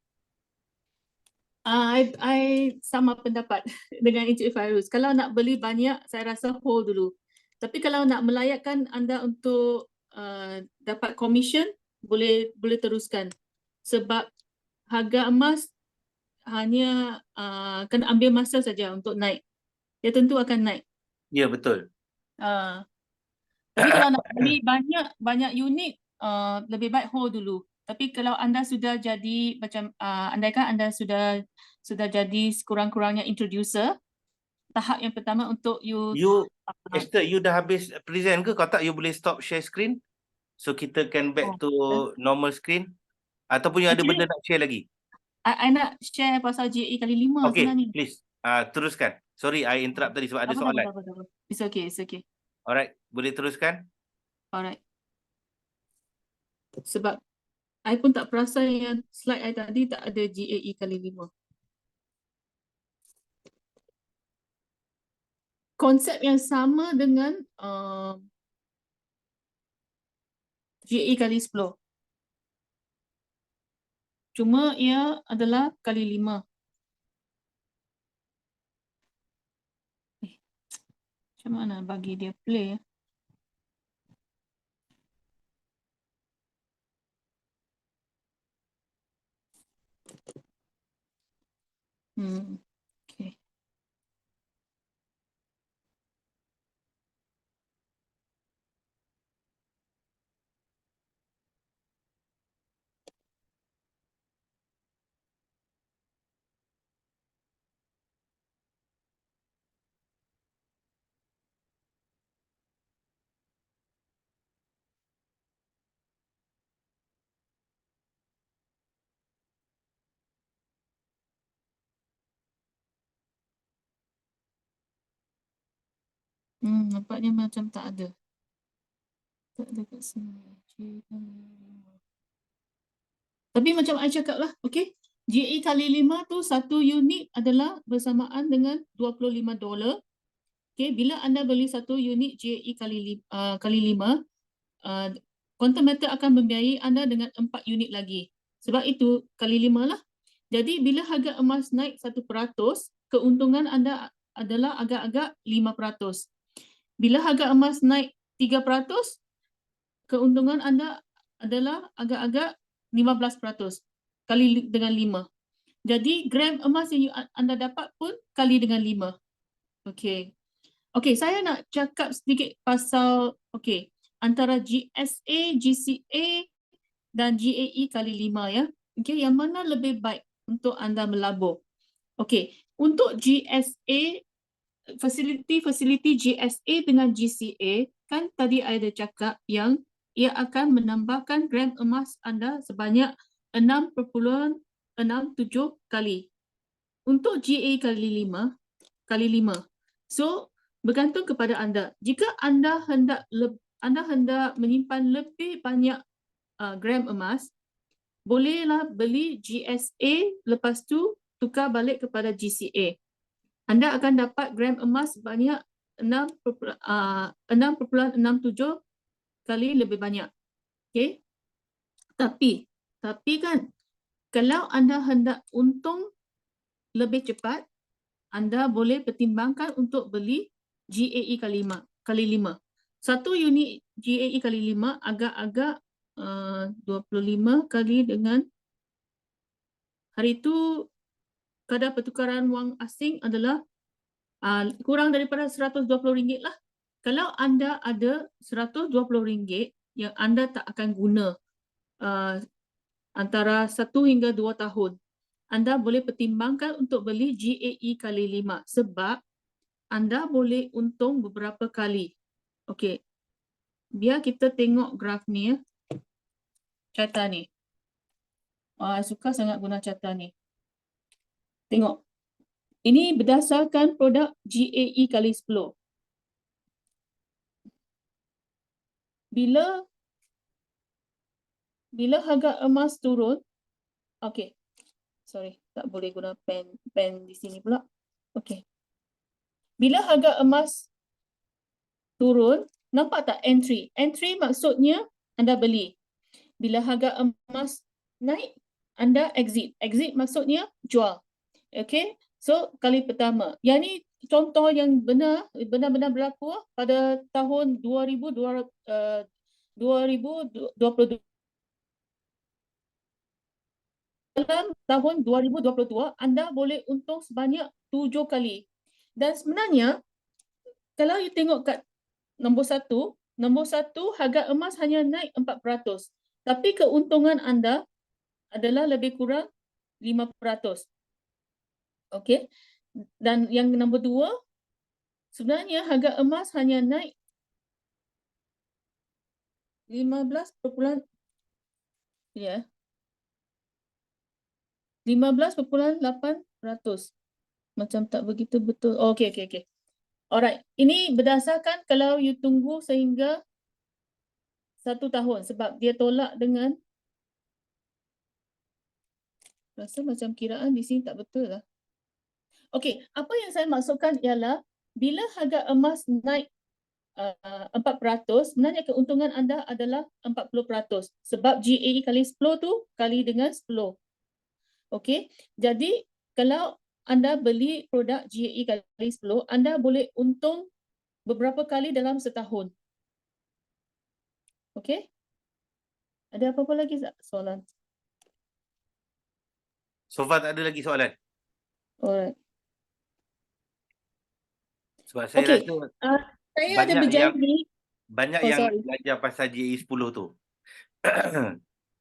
I sama pendapat dengan Encik Fairuz. Kalau nak beli banyak, saya rasa hold dulu. Tapi kalau nak melayakkan anda untuk dapat commission, boleh teruskan. Sebab harga emas hanya kena ambil masa saja untuk naik. Dia tentu akan naik. Ya, betul. Ah, tapi kalau nak beli banyak unit, lebih baik hold dulu. Tapi kalau anda sudah jadi macam andaikan anda sudah jadi sekurang-kurangnya introducer, tahap yang pertama untuk you You, Esther, you dah habis present ke? Kau tak you boleh stop share screen? So kita can back to normal screen? Ataupun you ada Actually, benda nak share lagi? I nak share pasal GE kali 5 Okay, sebenarnya. please. Teruskan. Sorry, I interrupt tadi sebab ada soalan. Tak apa. It's okay. Alright, boleh teruskan? Alright. Sebab I pun tak perasan yang slide I tadi tak ada GAE kali 5. Konsep yang sama dengan GAE kali 10. Cuma ia adalah kali 5. Macam mana bagi dia play? Okay. Nampaknya macam tak ada. Tak ada kat sini. Tapi macam I cakap lah, okay? GE kali 5 tu satu unit adalah bersamaan dengan $25. Okay, bila anda beli satu unit GE kali 5, quantum metal akan membiayai anda dengan 4 unit lagi. Sebab itu kali 5 lah. Jadi bila harga emas naik 1%, keuntungan anda adalah agak-agak 5%. Bila harga emas naik 3%, keuntungan anda adalah agak-agak 15% kali dengan 5. Jadi gram emas yang anda dapat pun kali dengan 5. Okey. Okey, saya nak cakap sedikit pasal antara GSA, GCA dan GAE kali 5 ya. Okey, yang mana lebih baik untuk anda melabur? Okey, untuk GSA, fasiliti GSA dengan GCA, kan tadi ada cakap yang ia akan menambahkan gram emas anda sebanyak 6.67 kali. Untuk GA kali 5, so bergantung kepada anda. Jika anda hendak menyimpan lebih banyak gram emas, bolehlah beli GSA, lepas tu tukar balik kepada GCA. Anda akan dapat gram emas sebanyak 6.67 kali lebih banyak. Okay? Tapi kan, kalau anda hendak untung lebih cepat, anda boleh pertimbangkan untuk beli GAE kali 5. Satu unit GAE kali 5 agak-agak 25 kali dengan hari itu kadar pertukaran wang asing adalah kurang daripada RM120 lah. Kalau anda ada RM120 yang anda tak akan guna antara 1 hingga 2 tahun, anda boleh pertimbangkan untuk beli GAE kali 5 sebab anda boleh untung beberapa kali. Okey. Biar kita tengok graf ni ya. Carta ni. Suka sangat guna carta ni. Tengok. Ini berdasarkan produk GAE kali 10. Bila harga emas turun, okey. Sorry, tak boleh guna pen di sini pula. Okey. Bila harga emas turun, nampak tak entry? Entry maksudnya anda beli. Bila harga emas naik, anda exit. Exit maksudnya jual. Okey. So, kali pertama. Yang ni contoh yang benar-benar berlaku pada tahun 2022. dalam tahun 2022 anda boleh untung sebanyak 7 kali. Dan sebenarnya kalau you tengok kat nombor satu harga emas hanya naik 4%. Tapi keuntungan anda adalah lebih kurang 5%. Okey. Dan yang nombor 2 sebenarnya harga emas hanya naik 15,8%. 15,8%. Macam tak begitu betul. Oh, okey. Alright. Ini berdasarkan kalau you tunggu sehingga 1 tahun sebab dia tolak dengan rasa macam kiraan di sini tak betul lah. Okey, apa yang saya maksudkan ialah bila harga emas naik 4%, sebenarnya keuntungan anda adalah 40% sebab GAE kali 10 tu kali dengan 10. Okey. Jadi kalau anda beli produk GAE kali 10, anda boleh untung beberapa kali dalam setahun. Okey? Ada apa-apa lagi soalan? So far tak ada lagi soalan. Alright. Sebab saya Okey. rasa Saya ada banyak berjanji. banyak Oh, yang sorry. belajar pasal GAE 10 tu.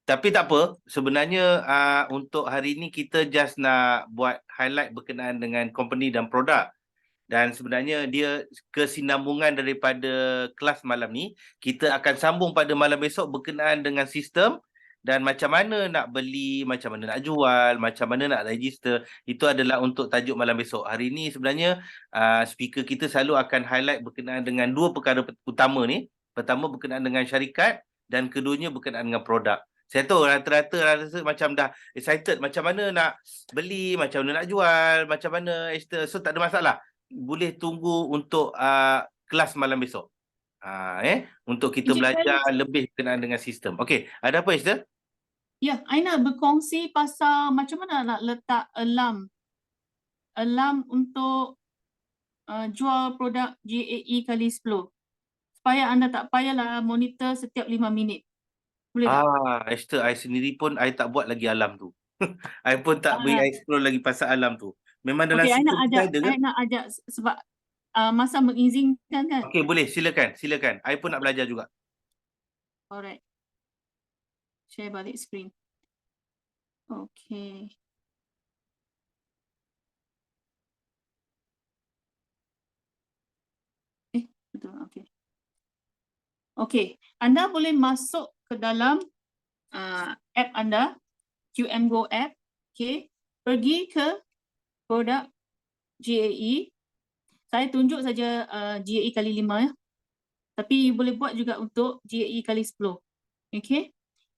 Tapi tak apa, sebenarnya untuk hari ni kita just nak buat highlight berkenaan dengan company dan produk. Dan sebenarnya dia kesinambungan daripada kelas malam ni, kita akan sambung pada malam besok berkenaan dengan sistem dan macam mana nak beli, macam mana nak jual, macam mana nak register. Itu adalah untuk tajuk malam besok. Hari ni sebenarnya speaker kita selalu akan highlight berkenaan dengan dua perkara utama ni. Pertama berkenaan dengan syarikat dan keduanya berkenaan dengan produk. Saya tahu rata-rata rasa macam dah excited macam mana nak beli, macam mana nak jual, macam mana register. So tak ada masalah. Boleh tunggu untuk kelas malam besok. Untuk kita Encik belajar Felix. lebih berkenaan dengan sistem. Okey, ada apa Esther? Ya, I nak berkongsi pasal macam mana nak letak alarm. Alarm untuk jual produk GAE kali 10. Supaya anda tak payahlah monitor setiap 5 minit. Boleh tak? Esther, I sendiri pun I tak buat lagi alarm tu. I pun tak beri explore lagi pasal alarm tu. Memang dalam Okey, I sistem nak kita ajak, ada ke? I nak ajak sebab masa mengizinkan kan. Okey, boleh. Silakan. I pun nak belajar juga. Alright. Share balik screen. Okey. Betul. Okey. Okey, anda boleh masuk ke dalam app anda, QM Go app. Okey, pergi ke produk GAE. Saya tunjuk saja GAE kali 5 ya. Tapi you boleh buat juga untuk GAE kali 10. Okey.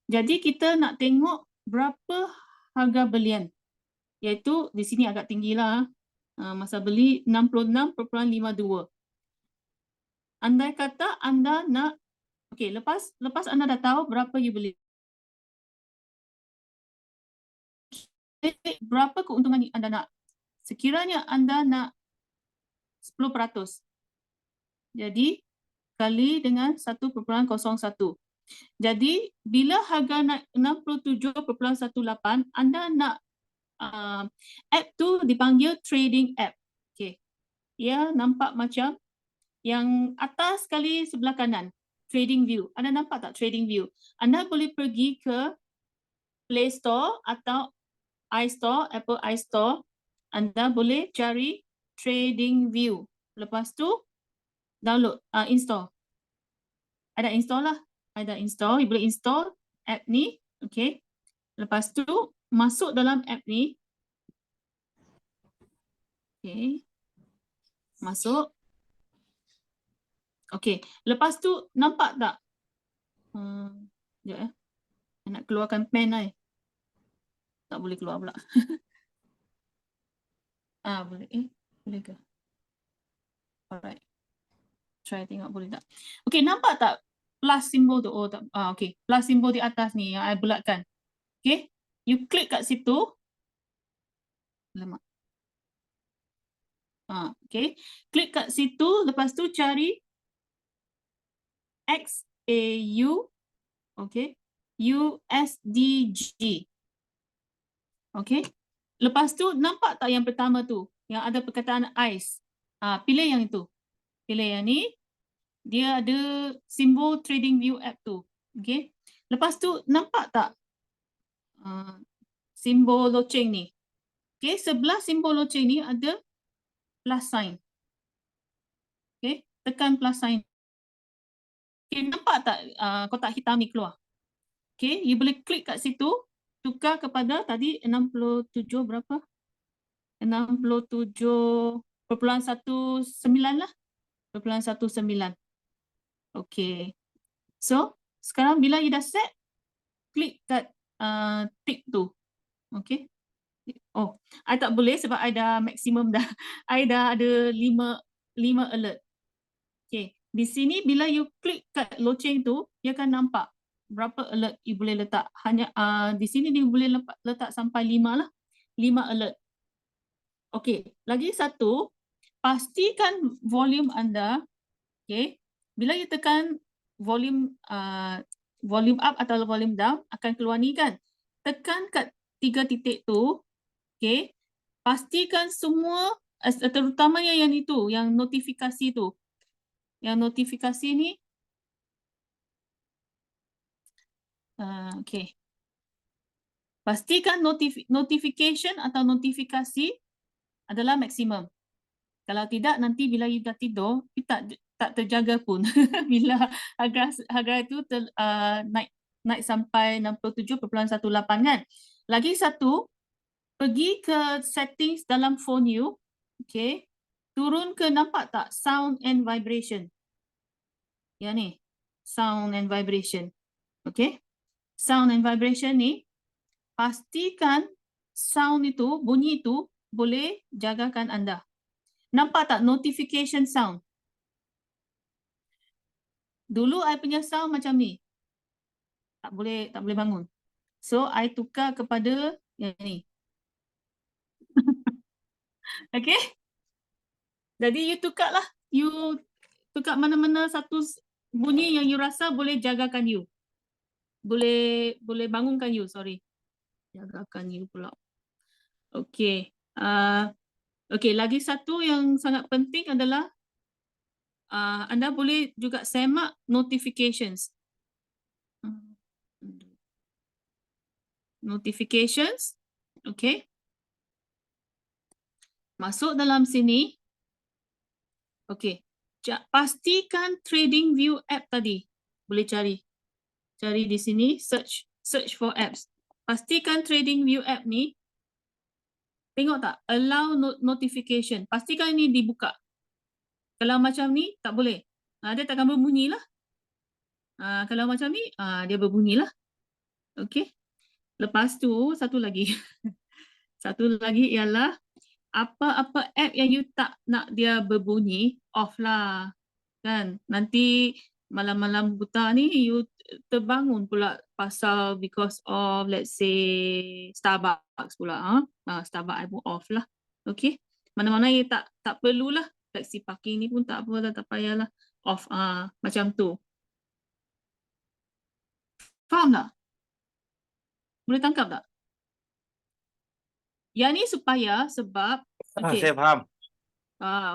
Jadi kita nak tengok berapa harga belian. Iaitu di sini agak tinggilah. Masa beli 66.52. Andai kata anda nak, okey, lepas anda dah tahu berapa you beli. Berapa keuntungan anda nak? Sekiranya anda nak 10%. Jadi kali dengan 1.01. Jadi bila harga naik 67.18, anda nak app tu dipanggil trading app. Okey. Ia nampak macam yang atas sekali sebelah kanan, trading view. Anda nampak tak trading view? Anda boleh pergi ke Play Store atau iStore, Apple iStore. Anda boleh cari trading view. Lepas tu download, install. Ada install lah. Ada install. You boleh install app ni. Okay. Lepas tu masuk dalam app ni. Okay. Masuk. Okay. Lepas tu nampak tak? Sekejap ya. Saya nak keluarkan pen lah. Tak boleh keluar pula. Boleh. Boleh ke? Alright. Try tengok boleh tak. Okay, nampak tak plus simbol tu? Oh tak. Okay. Plus simbol di atas ni yang I bulatkan. Okay. You klik kat situ. Lama. Okay. Klik kat situ. Lepas tu cari XAU. Okay. USDG. Okay. Lepas tu nampak tak yang pertama tu yang ada perkataan ice. Pilih yang itu. Pilih yang ni. Dia ada simbol Trading View app tu. Okay. Lepas tu nampak tak simbol loceng ni. Okay. Sebelah simbol loceng ni ada plus sign. Okay. Tekan plus sign. Okay. Nampak tak kotak hitam ni keluar? Okay. You boleh klik kat situ. Tukar kepada tadi 67 berapa? 67.19 lah. 0.19. Okay. So, sekarang bila you dah set, klik kat tick tu. Okay. Oh, I tak boleh sebab I dah maksimum dah. I dah ada 5 alert. Okay. Di sini bila you klik kat loceng tu, dia akan nampak berapa alert you boleh letak. Hanya di sini dia boleh letak sampai 5 lah. 5 alert. Okey, lagi satu, pastikan volume anda, okey, bila you tekan volume up atau volume down akan keluar ni kan. Tekan kat 3 titik tu, okey, pastikan semua terutamanya yang itu, yang notifikasi tu. Yang notifikasi ni okey. Pastikan notification atau notifikasi adalah maksimum. Kalau tidak, nanti bila you dah tidur, you tak terjaga pun. Bila harga itu naik sampai 67.18 kan. Lagi satu, pergi ke settings dalam phone you. Okay. Turun ke, nampak tak? Sound and vibration. Ya ni. Sound and vibration. Okay. Sound and vibration ni, pastikan sound itu, bunyi itu boleh jagakan anda. Nampak tak notification sound? Dulu I punya sound macam ni. Tak boleh bangun. So I tukar kepada yang ni. Okay? Jadi you tukar lah. You tukar mana-mana satu bunyi yang you rasa boleh jagakan you. Boleh bangunkan you, sorry. Jagakan you pula. Okay. Okay, lagi satu yang sangat penting adalah anda boleh juga semak notifications. Notifications. Okay. Masuk dalam sini. Okay. Pastikan Trading View app tadi. Boleh cari. Cari di sini. Search for apps. Pastikan Trading View app ni. Tengok tak? Allow notification. Pastikan ini dibuka. Kalau macam ni, tak boleh. Dia takkan berbunyi lah. Kalau macam ni, dia berbunyi lah. Okay. Lepas tu, satu lagi. Satu lagi ialah apa-apa app yang you tak nak dia berbunyi, off lah. Kan? Nanti malam-malam buta ni, you terbangun pula pasal because of, let's say, Starbucks pula. Starbucks I pun off lah. Okay. Mana-mana you tak perlulah. Taxi parking ni pun tak apa lah, tak payahlah. Off. Macam tu. Faham tak? Boleh tangkap tak? Yang ni supaya sebab Saya faham.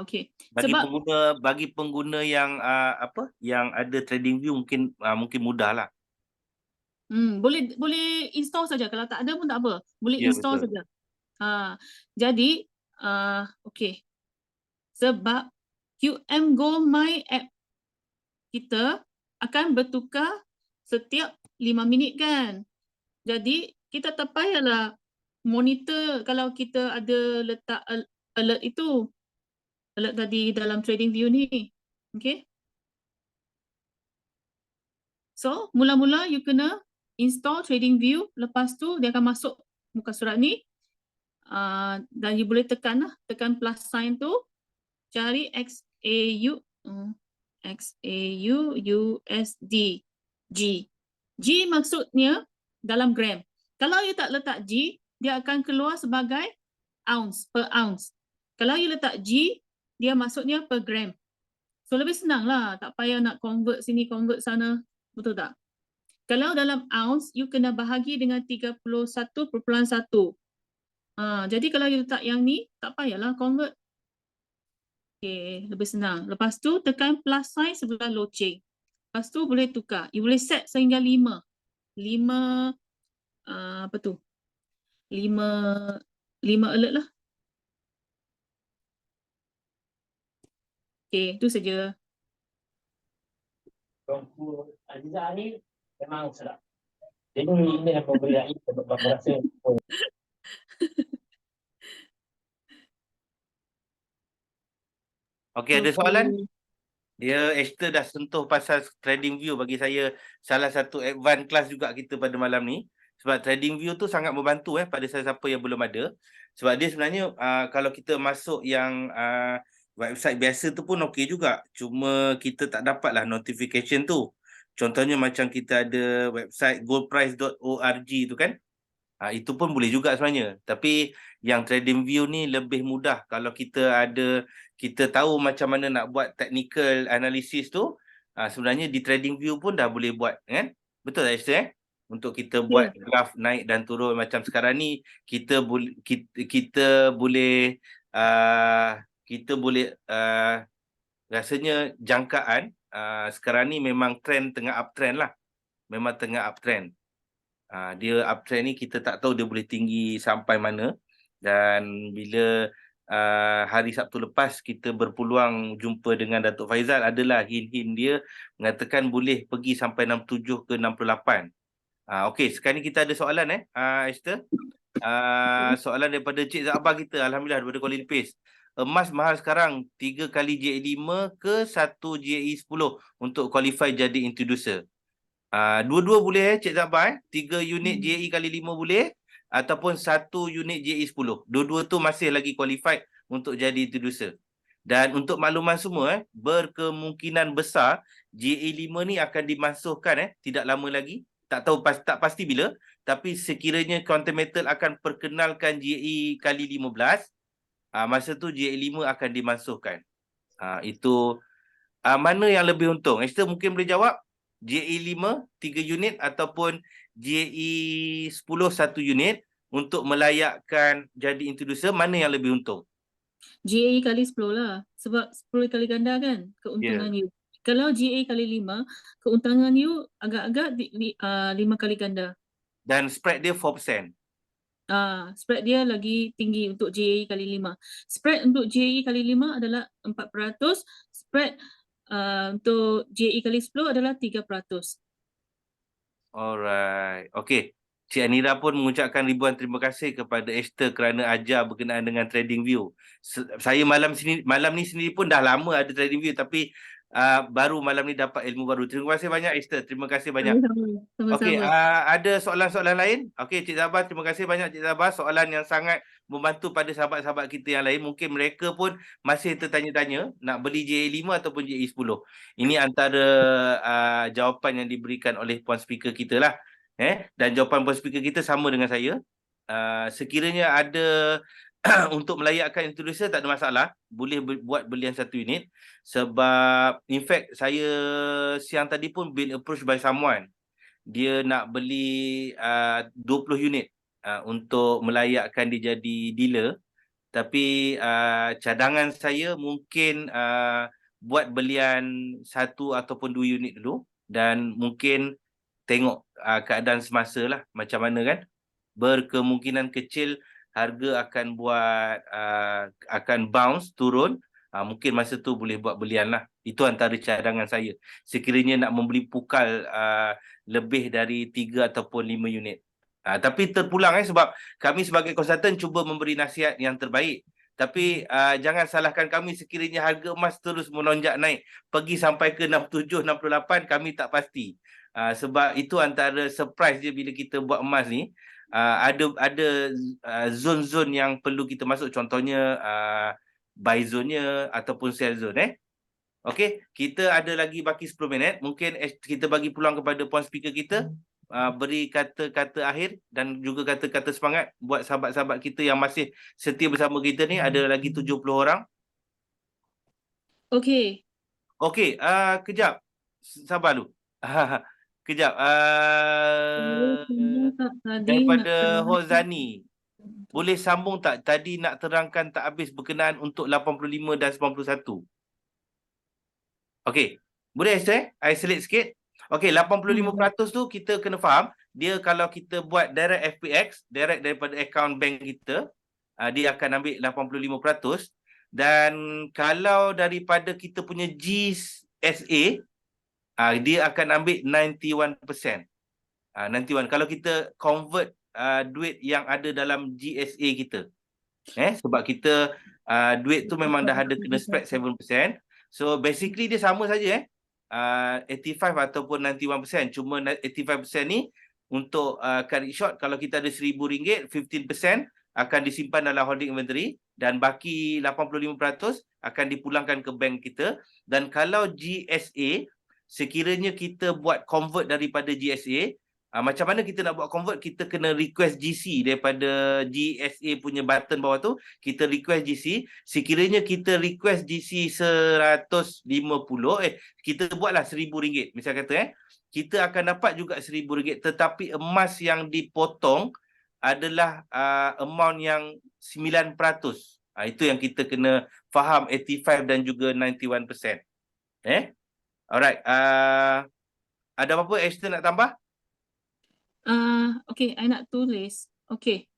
okey. Bagi pengguna yang yang ada Trading View mungkin mudah lah. Boleh install saja. Kalau tak ada pun tak apa. Boleh install saja. Jadi okey. Sebab QM Go My App kita akan bertukar setiap 5 minit kan. Jadi kita tak payahlah monitor kalau kita ada letak alert itu. Alert tadi dalam Trading View ni. Okay. So, mula-mula you kena install Trading View. Lepas tu dia akan masuk muka surat ni. Dan you boleh tekan lah. Tekan plus sign tu. Cari XAUUSD. G. G maksudnya dalam gram. Kalau you tak letak G, dia akan keluar sebagai ounce, per ounce. Kalau you letak G, dia maksudnya per gram. So lebih senang lah. Tak payah nak convert sini, convert sana. Betul tak? Kalau dalam ounce, you kena bahagi dengan 31.1. Jadi kalau you letak yang ni, tak payahlah convert. Okay, lebih senang. Lepas tu tekan plus sign sebelah loceng. Lepas tu boleh tukar. You boleh set sehingga 5. 5 apa tu? 5 alert lah. Okay, tu saja. Aziza ni memang sedap. Jadi ini yang memberi air sebab rasa Okey, ada soalan? Ya, Esther dah sentuh pasal trading view, bagi saya salah satu advance class juga kita pada malam ni. Sebab trading view tu sangat membantu pada siapa yang belum ada. Sebab dia sebenarnya kalau kita masuk yang website biasa tu pun okey juga. Cuma kita tak dapatlah notification tu. Contohnya macam kita ada website goldprice.org tu kan. Itu pun boleh juga sebenarnya. Tapi yang trading view ni lebih mudah kalau kita tahu macam mana nak buat technical analysis tu. Sebenarnya di trading view pun dah boleh buat kan? Betul tak Esther? Untuk kita buat graf naik dan turun macam sekarang ni kita boleh rasanya jangkaan sekarang ni memang trend tengah uptrend lah. Memang tengah uptrend. Dia uptrend ni kita tak tahu dia boleh tinggi sampai mana, dan bila hari Sabtu lepas kita berpeluang jumpa dengan Datuk Faizal, adalah hint-hint dia mengatakan boleh pergi sampai 67 ke 68. Okey, sekarang ni kita ada soalan Esther. Soalan daripada Cik Zabah kita, alhamdulillah, daripada Kuala Lumpur. Emas mahal sekarang 3 kali JE5 ke 1 JE10 untuk qualify jadi introducer. Dua-dua boleh Cik Zabah 3 unit JE kali 5 boleh, ataupun 1 unit JE10. Dua-dua tu masih lagi qualified untuk jadi introducer. Dan untuk makluman semua berkemungkinan besar JE5 ni akan dimasukkan tidak lama lagi. Tak tahu tak pasti bila, tapi sekiranya Quantum Metal akan perkenalkan JE kali 15, masa tu JE5 akan dimasukkan. Itu mana yang lebih untung? Esther mungkin boleh jawab. JE5 3 unit ataupun JE10 1 unit untuk melayakkan jadi introducer, mana yang lebih untung? GA kali 10 lah. Sebab 10 kali ganda kan keuntungan you. Kalau GA kali 5, keuntungan you agak-agak 5 kali ganda. Dan spread dia 4%. Spread dia lagi tinggi untuk JAE kali 5. Spread untuk JAE kali 5 adalah 4%. Spread untuk JAE kali 10 adalah 3%. Alright. Okey. Cik Anira pun mengucapkan ribuan terima kasih kepada Esther kerana ajar berkenaan dengan trading view. Saya malam ni sendiri pun dah lama ada trading view, tapi baru malam ni dapat ilmu baru. Terima kasih banyak Esther. Terima kasih banyak. Sama-sama. Okey, ada soalan-soalan lain? Okey, Cik Zabah, terima kasih banyak Cik Zabah. Soalan yang sangat membantu pada sahabat-sahabat kita yang lain. Mungkin mereka pun masih tertanya-tanya nak beli JE5 ataupun JE10. Ini antara jawapan yang diberikan oleh puan speaker kita lah. Dan jawapan puan speaker kita sama dengan saya. Sekiranya ada untuk melayakkan introducer, tak ada masalah. Boleh buat belian 1 unit. Sebab in fact saya siang tadi pun been approached by someone. Dia nak beli 20 unit untuk melayakkan dia jadi dealer. Tapi cadangan saya mungkin buat belian 1 ataupun 2 unit dulu, dan mungkin tengok keadaan semasa lah macam mana kan. Berkemungkinan kecil harga akan bounce turun. Mungkin masa tu boleh buat belian lah. Itu antara cadangan saya. Sekiranya nak membeli pukal lebih dari 3 ataupun 5 unit. Tapi terpulang sebab kami sebagai konsultan cuba memberi nasihat yang terbaik. Tapi jangan salahkan kami sekiranya harga emas terus melonjak naik pergi sampai ke 67, 68, kami tak pasti. Sebab itu antara surprise je bila kita buat emas ni. Ada zone-zone yang perlu kita masuk, contohnya buy zone-nya ataupun sell zone. Okey, kita ada lagi baki 10 minit. Mungkin kita bagi peluang kepada puan speaker kita beri kata-kata akhir dan juga kata-kata semangat buat sahabat-sahabat kita yang masih setia bersama kita ni. Ada lagi 70 orang. Okey. Okey, kejap. Sabar dulu. Kejap. Daripada Hozani. boleh sambung tak? Tadi nak terangkan tak habis berkenaan untuk 85 dan 91. Okey. Boleh Esther? Isolate sikit. Okey, 85% tu kita kena faham, dia kalau kita buat direct FPX, direct daripada account bank kita, dia akan ambil 85%. Dan kalau daripada kita punya GSA, dia akan ambil 91%. 91. Kalau kita convert duit yang ada dalam GSA kita. Sebab kita duit tu memang dah ada kena spread 7%. So basically dia sama saja 85 ataupun 91%. Cuma 85% ni untuk credit short, kalau kita ada RM1,000, 15% akan disimpan dalam holding inventory dan baki 85% akan dipulangkan ke bank kita. Dan kalau GSA, sekiranya kita buat convert daripada GSA, macam mana kita nak buat convert? Kita kena request GC daripada GSA punya button bawah tu. Kita request GC. Sekiranya kita request GC 150, kita buatlah RM1,000. Misal kata kita akan dapat juga RM1,000. Tetapi emas yang dipotong adalah amount yang 9%. Itu yang kita kena faham, 85 dan juga 91%. Alright. Ada apa-apa Esther nak tambah? Okay, I nak tulis. Okay.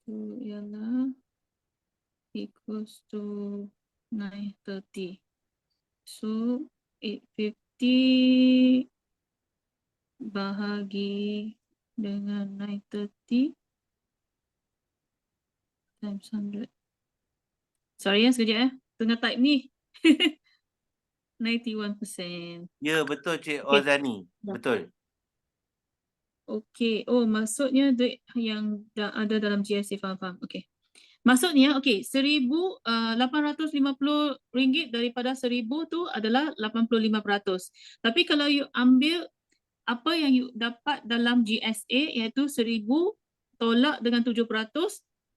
Tu ialah equals to 930. So 850 bahagi dengan 930 times 100. Sorry sekejap tengah type ni. 91%. Ya, betul Cik Okay. Ozani. Dah. Betul. Okey, maksudnya duit yang ada dalam GSA, faham. Okey. Maksudnya RM850 daripada 1,000 tu adalah 85%. Tapi kalau you ambil apa yang you dapat dalam GSA iaitu 1,000 tolak dengan 7%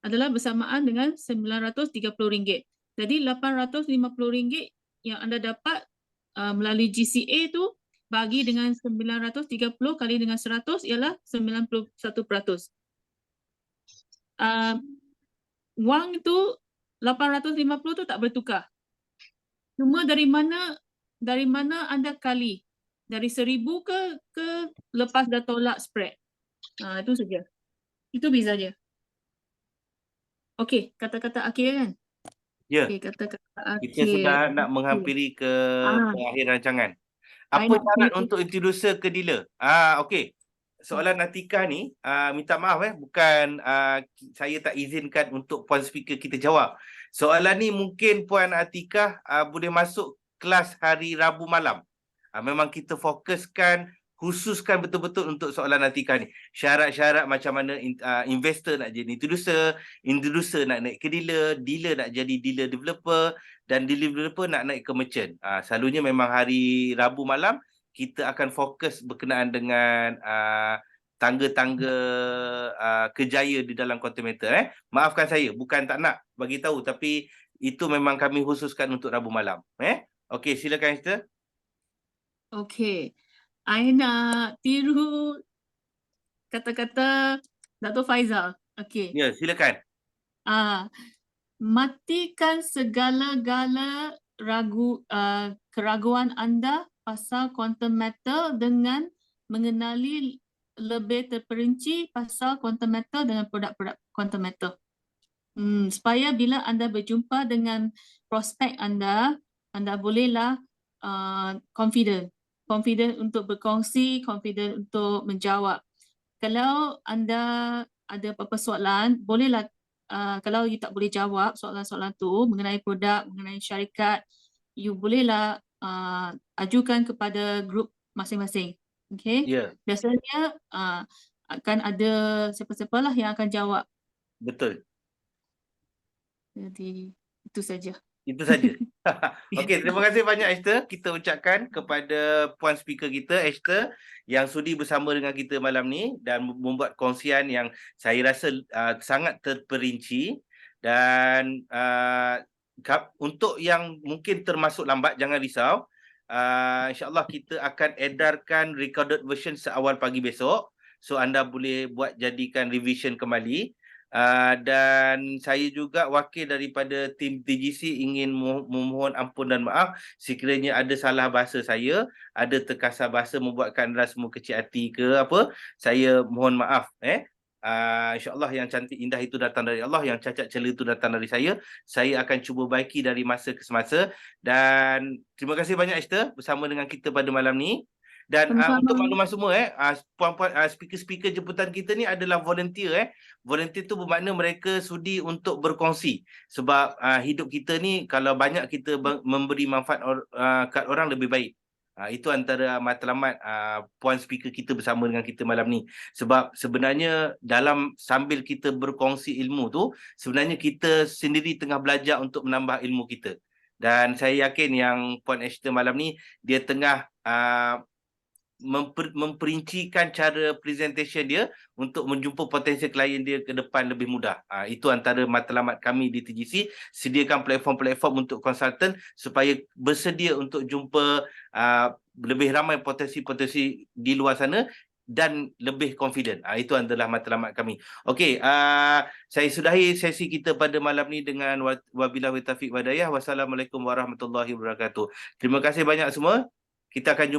adalah bersamaan dengan RM930. Jadi RM850 yang anda dapat melalui GCA tu bagi dengan 930 kali dengan 100 ialah 91%. Wang tu 850 tu tak bertukar. Cuma dari mana anda kali? Dari 1,000 ke lepas dah tolak spread. Itu saja. Itu beza je. Okey, kata-kata akhir kan? Ya. Okey, kata-kata akhir. Kita sudah nak menghampiri ke akhir rancangan. I Apa nak syarat pilih. untuk introducer ke dealer? Okey. Soalan Atika ni, minta maaf bukan saya tak izinkan untuk Puan Speaker kita jawab. Soalan ni mungkin Puan Atika boleh masuk kelas hari Rabu malam. Memang kita khususkan betul-betul untuk soalan Atika ni. Syarat-syarat macam mana investor nak jadi introducer nak naik ke dealer nak jadi dealer developer, dan dealer developer nak naik ke merchant. Selalunya memang hari Rabu malam kita akan fokus berkenaan dengan tangga-tangga kejaya di dalam Quantimeter. Maafkan saya, bukan tak nak bagi tahu, tapi itu memang kami khususkan untuk Rabu malam. Okey, silakan Esther. Okey. I nak tiru kata-kata Dato' Faizal. Okey. Ya, silakan. Matikan segala-gala keraguan anda pasal quantum matter dengan mengenali lebih terperinci pasal quantum matter dengan produk-produk quantum matter. Supaya bila anda berjumpa dengan prospek anda bolehlah confident untuk berkongsi, confident untuk menjawab. Kalau anda ada apa-apa soalan, bolehlah kalau you tak boleh jawab soalan-soalan tu mengenai produk, mengenai syarikat, you bolehlah ajukan kepada grup masing-masing. Okay? Ya. Biasanya akan ada siapa-siapa lah yang akan jawab. Betul. Jadi itu saja. Itu saja. Okey, terima kasih banyak Esther. Kita ucapkan kepada Puan Speaker kita Esther yang sudi bersama dengan kita malam ni dan membuat kongsian yang saya rasa sangat terperinci. Dan untuk yang mungkin termasuk lambat, jangan risau. InsyaAllah kita akan edarkan recorded version seawal pagi besok. So anda boleh buat jadikan revision kembali. Dan saya juga wakil daripada tim TGC ingin memohon ampun dan maaf sekiranya ada salah bahasa saya, ada terkasar bahasa membuatkan anda semua kecil hati ke apa, saya mohon maaf. InsyaAllah yang cantik indah itu datang dari Allah, yang cacat celah itu datang dari saya akan cuba baiki dari masa ke semasa. Dan terima kasih banyak Esther bersama dengan kita pada malam ni. Dan Sama-sama. untuk makluman semua puan-puan speaker-speaker jemputan kita ni adalah volunteer. Volunteer tu bermakna mereka sudi untuk berkongsi. Sebab hidup kita ni kalau banyak kita memberi manfaat kat orang lebih baik. Itu antara matlamat puan speaker kita bersama dengan kita malam ni. Sebab sebenarnya sambil kita berkongsi ilmu tu, sebenarnya kita sendiri tengah belajar untuk menambah ilmu kita. Dan saya yakin yang Puan Esther malam ni dia tengah memperincikan cara presentation dia untuk menjumpa potensi klien dia ke depan lebih mudah. Itu antara matlamat kami di TGC, sediakan platform-platform untuk konsultan supaya bersedia untuk jumpa lebih ramai potensi-potensi di luar sana dan lebih confident. Itu adalah matlamat kami. Okey, saya sudahi sesi kita pada malam ni dengan wabillahi taufiq wa hidayah. Wassalamualaikum warahmatullahi wabarakatuh. Terima kasih banyak semua. Kita akan jumpa